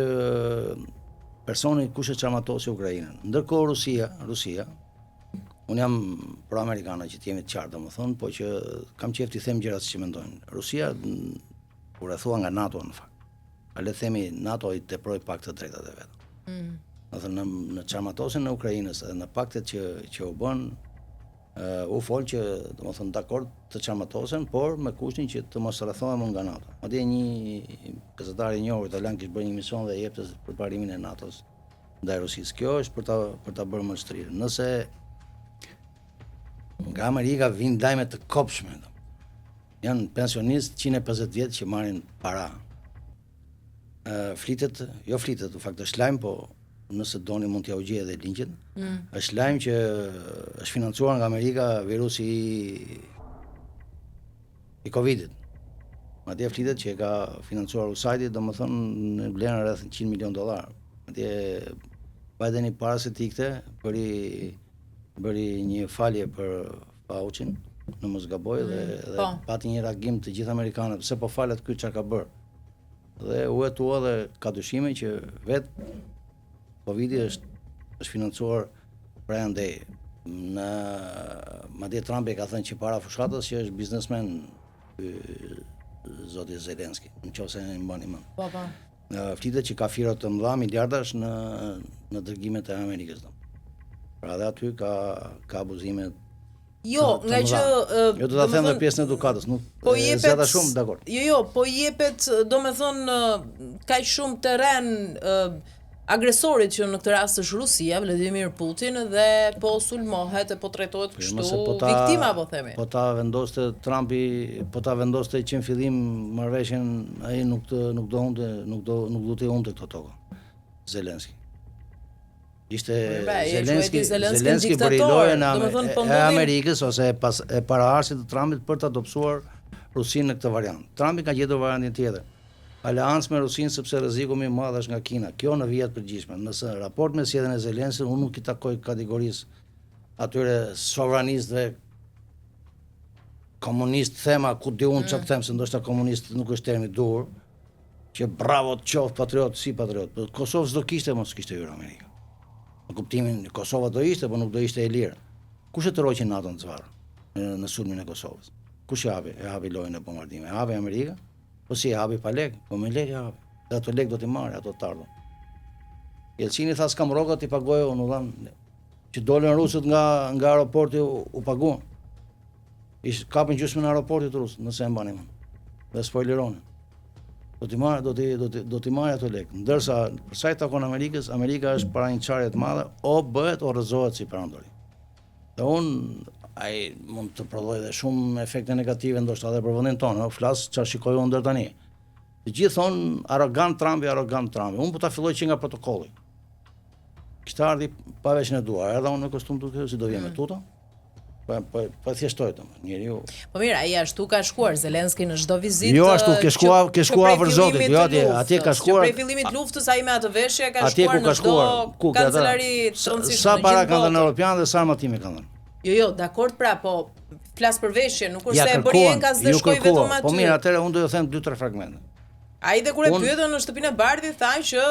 personi kush e çarmatosi Ukrainën. Ndërkohë Rusia, unë jam pro-amerikana që t'jemi të qartë, domethënë, po që kam qejf t'i them gjërat siç mendojnë. Rusia u rrethua nga NATO në fakt. A le të themi NATO i teproi pak të drejtat e vet. Domethënë në çarmatosin në Ukrainës edhe në paktet që u bën, u fol që domethënë dakord të çarmatosen, por me kushtin që të mos rrethohemi nga NATO. Madje një gazetar i njohur italian kishte bërë një mision dhe jepte përparimin e NATO-s ndaj Rusisë. Kjo është për ta bërë më shtrirë. Nëse nga Amerika vijnë lajme të kopshme, janë pensionistë 150 vjetë që marrin para. Flitet, u fakt është lajm, po nëse doni mund t'ja u gjej edhe linqet. Është lajm që është financuar nga Amerika virusi i Covidit. Madje flitet që e ka financuar USAID, domethënë në vlerën rreth $100 milion. Madje Bideni para se të ikte bëri një falje për Faucin, në mos gaboj, dhe pati një reagim të gjithë amerikanët, pse po falet ky çfarë ka bërë. Dhe u hetua dhe ka dyshime që vetë Covidi është financuar prej andej. Madje Trumpi ka thënë që para fushatës që është biznesmen zoti Zelenski, nëse e mbani mend. Po. Flitet që ka fira të mëdha miliardash në dërgimet e Amerikës. Pra dhe aty ka abuzime. Jo, nga që jo do ta them në pjesën e edukatës, nuk po jepet shumë, dakor. Jo, po jepet, domethënë kaq shumë terren agresorit që në këtë rast është Rusia, Vladimir Putin, dhe po sulmohet e po trajtohet kështu viktima, po themi. Po ta vendoste Trumpi, po ta vendoste që në fillim marrëveshjen, ai nuk do të humte këto tokë. Zelenski. Ishte Zelenski për lojën e Amerikës ose e paraardhësit të Trumpit për të adopsuar Rusinë në këtë variant. Trumpi ka gjetur variantin tjetër. Aleancë me Rusinë sepse rreziku më i madh është nga Kina. Kjo në vijat përgjithshme. Nëse raport me sjelljen e Zelenskit, unë nuk I takoj kategorisë atyre sovranistëve komunist, thema ku di unë çfarë them, se ndoshta komunist nuk është termi I duhur, që bravo të qoftë patriot, si patriot. Por Kosovë s'do kishte, mos kishte hyrë Amerika. Në kuptimin Kosova do ishte, por nuk do ishte e lirë. Kush e tërhoqi NATO-n çfarë në sulmin e Kosovës? Kush e hapi lojën e bombardimit? E hapi Amerika? Po si e hapi pa lek? Po me lek e hapi. Dhe ato lek do t'i marrë, ato të ardhën. Jelcini tha s'kam rrogat t'i pagoje, unë dhan që dolën rusët nga aeroporti u paguan. Kapën gjysmën në aeroportit rusë, nëse e mbani mend. Dhe spoileronin. Do t'i marrë ato lek. Ndërsa për sa I takon Amerikës, Amerika është para një çarje të madhe, o bëhet o rrëzohet si perandori. Dhe ai mund të prodhojë dhe shumë efekte negative ndoshta edhe për vendin tonë, flas çfarë shikoj unë deri tani. Të gjithë thonë arrogant Trumpi. Unë po ta filloj që nga protokolli. Kishte ardhi pa veshën e duar, erdha unë me kostum duke si do vjen me tuta. Po thjeshtoj domethënë, njeriu. Po mirë, ai ashtu ka shkuar Zelenski në çdo vizitë. Jo ashtu, ke shkuar për zotit, jo atje ka shkuar. Prej fillimit luftës ai me atë veshje ka shkuar në çdo kancelari të rëndësishme. Sa para kanë dhënë europianë dhe sa armatime kanë dhënë. Jo, dakord pra, po flas për veshje, nuk është se Borienka s'do shkoj vetëm aty. Po mirë, atëherë unë do të them 2-3 fragmente. Ai dhe kur e pyetën në shtëpinë e Bardhit tha që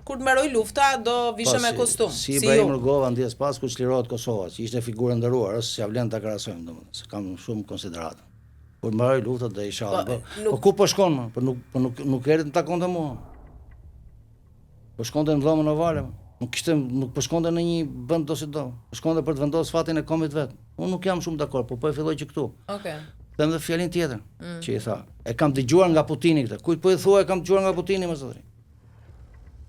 kur të mbaroj lufta do vishe me kostum. Si Ibrahim Rugova ndjes pas kur çlirohet Kosova, që ishte figurë nderuar, s'ja vlen ta krahasojmë domethënë, se kam shumë konsiderat. Kur mbaroj lufta do inshallah. Po ku po shkon më? Po nuk erdhi të takonte mua. Po shkonte në dhomën ovale. Nuk po shkonte në një vend ose do. Po shkonte për të vendosur fatin e kombit vet. Unë nuk jam shumë dakord, po e filloj që këtu. Okej. Them dhe fjalin tjetër, që i tha, e kam dëgjuar nga Putini këtë. Kujt po i thua e kam dëgjuar nga Putini më zotëri.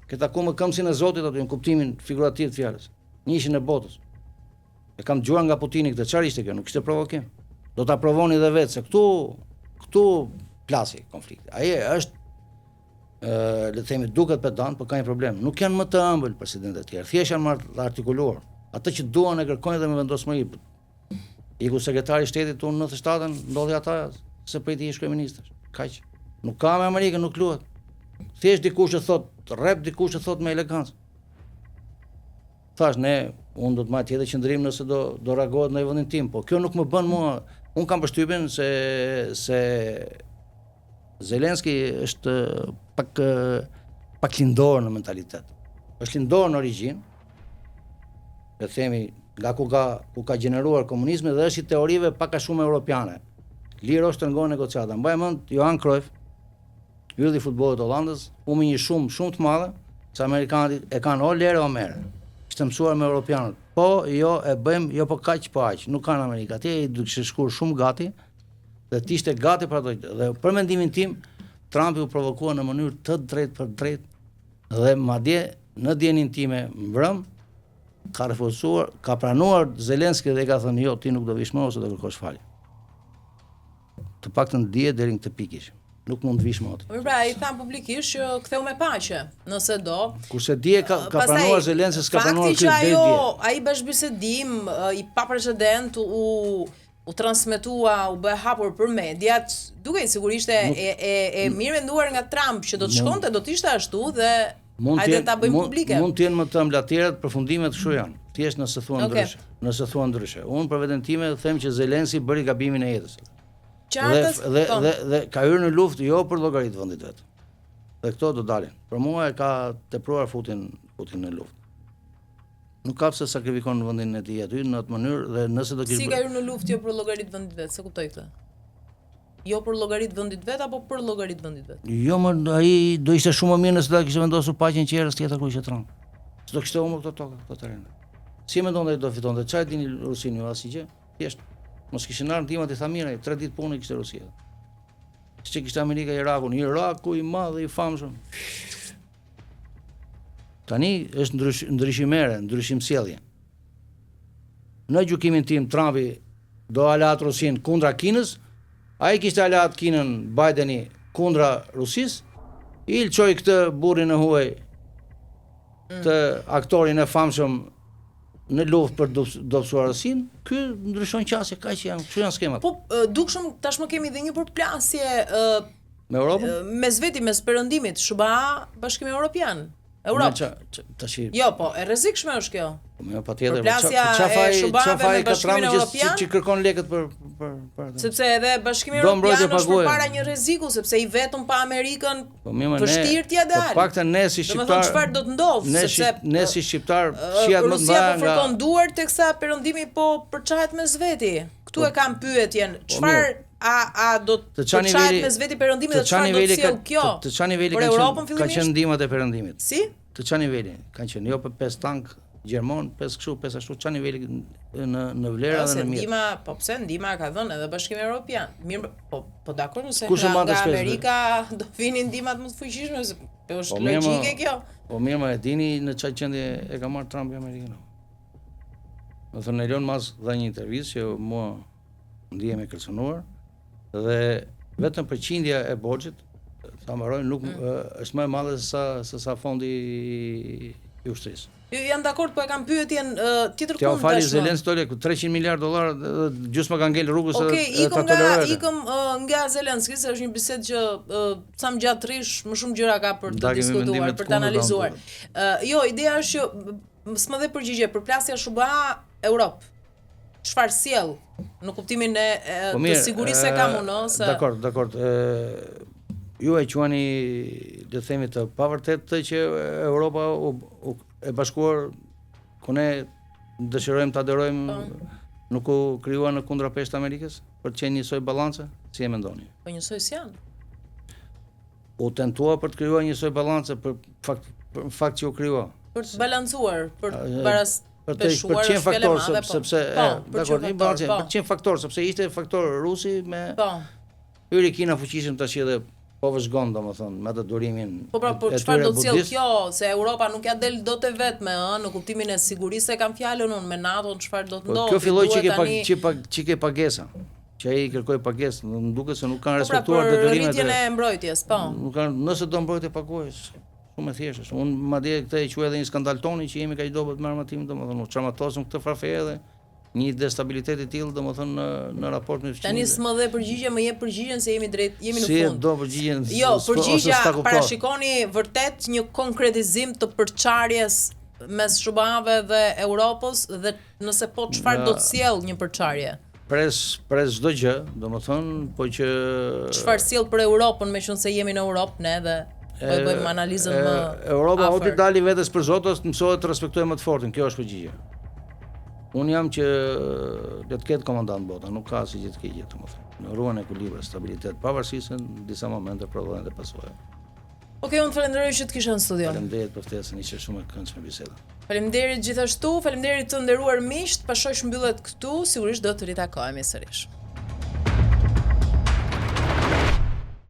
Këtë taku me këmbësin e Zotit aty në kuptimin figurativ të fjalës. Njëshin e botës. E kam dëgjuar nga Putini këtë. Çfarë ishte kjo? Nuk ishte provokim. Do ta provoni edhe vetë se këtu plasi konflikti. Ai është le të themi duket pedant, por ka një problem. Nuk janë më të ëmbël presidentët e tjerë. Thjesht janë marrë të artikuluar. Atë që duan e kërkojnë dhe me vendosmëri. Iku sekretari i shtetit unë 97-ën ndodhi ata se priti ish kryeministër. Kaq. Nuk ka me Amerikën, nuk luhet. Thjesht dikush e thot rrep, dikush e thot me elegancë. Thash unë do të marr tjetër qendrim nëse do reagohet në vendin tim, po kjo nuk më bën mua. Unë kam përshtypjen se Zelenski është pak lindor në mentalitet. Është lindor në origjinë. Le themi nga ku ka gjeneruar komunizmi dhe është i teorive pak a shumë europiane. Lirë është të ngon negociata. Mbaj mend Johan Cruyff, ylli i futbollit hollandez, humi një shumë të madhe, se amerikanët e kanë o lere o mere. Ishte mësuar me europianët. Po, jo, e bëjmë, jo po kaq, po aq. Nuk kanë Amerika. Atje i duke shkuar shumë gati dhe ti ishte gati për ato. Dhe për mendimin tim, Trumpi u provokua në mënyrë të drejtë për drejtë dhe madje në dijenin time mbrëm ka refuzuar, ka pranuar Zelenski dhe ka thënë jo, ti nuk do vish më ose do kërkosh falje. Të paktën dihet deri në këtë pikë. Nuk mund të vish më aty. Pra, i than publikisht që ktheu me paqe, nëse do. Kurse dije ka pranuar Zelenski, s'ka pranuar këtë deri dje. Ai bashkëbisedim i paprecedent u transmetua, u bë hapur për mediat, duke sigurisht e mirë menduar nga Trump që do të shkonte, do të ishte ashtu dhe hajde ta bëjmë publike. Mund të jenë më të ëmbla të tjerat, përfundimet kështu janë. Thjesht nëse thuan ndryshe. Nëse thuan ndryshe. Unë për veten time them që Zelenski bëri gabimin e jetës. Dhe ka hyrë në luftë jo për llogarit vendit vet. Dhe këto do dalin. Për mua e ka tepruar futin në luftë. Nuk ka pse sakrifikon vendin e tij aty në atë mënyrë dhe nëse do të Si ka hyrë në luftë jo për llogarit vendit vet, se kuptoj këtë. Jo për llogarit vendit vet apo për llogarit vendit vet? Jo, ai do ishte shumë më mirë nëse do kishte vendosur paqen qerrës tjetër ku ishte Trump. S'do kishte humbur këto tokë, këto terrene. Si mendon ai do fitonte? Çfarë dini Rusinë ju asgjë? Thjesht mos kishin ardhur ndihmat i tha mirë, 3 ditë punë kishte Rusia. Siç kishte Amerika Irakun, Iraku i madh dhe i famshëm. Tani është ndryshimere, ndryshim sjellje. Në gjykimin tim Trumpi do alat Rusin kundra Kinës. Ai kishte alat Kinën Bideni kundra Rusisë. I lçoi këtë burrin e huaj të aktorin e famshëm në luftë për dobësuar Rusinë. Ky ndryshon qasje, kaq janë, këto janë skemat. Po dukshëm tashmë kemi edhe një përplasje me Europën? Mes veti, mes perëndimit, SBA, Bashkimi Evropian. Europë. Jo, po, e rrezikshme është kjo. Po patjetër. Çfarë ka Trumpi që kërkon lekët për sepse edhe Bashkimi Evropian është përpara një rreziku, sepse i vetëm pa Amerikën vështirë t'ia dalë. Po paktën ne si shqiptar. Domethënë çfarë do të ndodhë, sepse ne si shqiptar shiat më të mëdha nga fërkon duar teksa perëndimi po përçahet mes veti. Ktu e kam pyetjen, çfarë a do të përçahet mes veti perëndimit dhe çfarë do të sjellë kjo? Të çfarë niveli ka qenë ndihmat e perëndimit? Si? Të çfarë niveli kanë qenë? Jo për 5 tank gjerman, 5 kështu, 5 ashtu, çfarë niveli në vlera dhe në mirë. Po pse ndihma ka dhënë edhe Bashkimi Evropian. Mirë, po dakord nëse nga Amerika do vinin ndihmat më të fuqishme, është logjike kjo. Po mirë, më e dini në çfarë qendje e ka marrë Trumpi Amerikën. Do thonë Elon Musk dha një intervistë që mua ndihem e kërcënuar dhe vetëm përqindja e borxhit, sa mbaroj, nuk është më e madhe se sa fondi i ushtrisë. Ju jam dakord, po e kam pyetjen tjetër T'ja kund fali tashmë. Zelenski 300 miliard dollar gjysma ka ngel rrugës Ikëm ta tolerojë. ikëm nga Zelenski, se është një bisedë që sa më gjatë rish, më shumë gjëra ka për të diskutuar, për të analizuar. Jo, ideja është që s'më dhe përgjigje, përplasja SBA Europë. Çfarë sjell në kuptimin e të sigurisë se kam unë, se Dakord. Ju e quani, le të themi, të pavërtet të që Europa e bashkuar ku ne dëshirojmë të aderojmë nuk u krijua në kundrapeshtë të Amerikës për të qenë njësoj balance, si e mendoni? Po njësoj s'janë. U tentua për të krijuar njësoj balance për fakt që u krijua. Për të balancuar, për të qenë faktor sepse dakord, për të qenë faktor sepse ishte faktor rusi me hyri Kina fuqishëm tash edhe po vëzhgon domethënë me atë durimin. Po pra, por çfarë do të sjell kjo, se Europa nuk ja del dot e vetme, në kuptimin e sigurisë e kam fjalën unë me NATO, çfarë do të ndodhë. Kjo filloi çike pagesa. Që ai kërkoi pagesë, më duket se nuk kanë respektuar detyrimet e rritjen e mbrojtjes, po. Nuk kanë, nëse do mbrojtje pagojë. Shumë e thjeshtë. Unë madje këtë e quaj edhe një skandal toni që jemi kaq dobët me armatimin, domethënë u çarmatosëm këtë farfe edhe një destabilitet i tillë domethënë në raport me fqinjtë. Tani s'më dhe përgjigje, më jep përgjigjen se jemi në fund. Si do përgjigjen? Jo, përgjigja parashikoni vërtet një konkretizim të përçarjes mes SBA-ve dhe Europës dhe nëse po çfarë do të sjell një përçarje? Pres çdo gjë, domethënë, po që çfarë sjell për Europën, meqense jemi në Europë ne dhe po bëjmë analizën më Europa o ti dali vetes për Zotos, mësohet të respektojë më të fortin, kjo është përgjigje. Unë jam që le të ketë komandant bota, nuk ka si gjithë keqje, domethënë. Në ruan ekuilibër, stabilitet, pavarësisht se në disa momente prodhohen dhe pasojë. Okej, unë falenderoj që të kisha në studio. Faleminderit për ftesën, ishte shumë e këndshme biseda. Faleminderit gjithashtu, faleminderit të nderuar miq, pashoj mbyllet këtu, sigurisht do të ritakohemi sërish.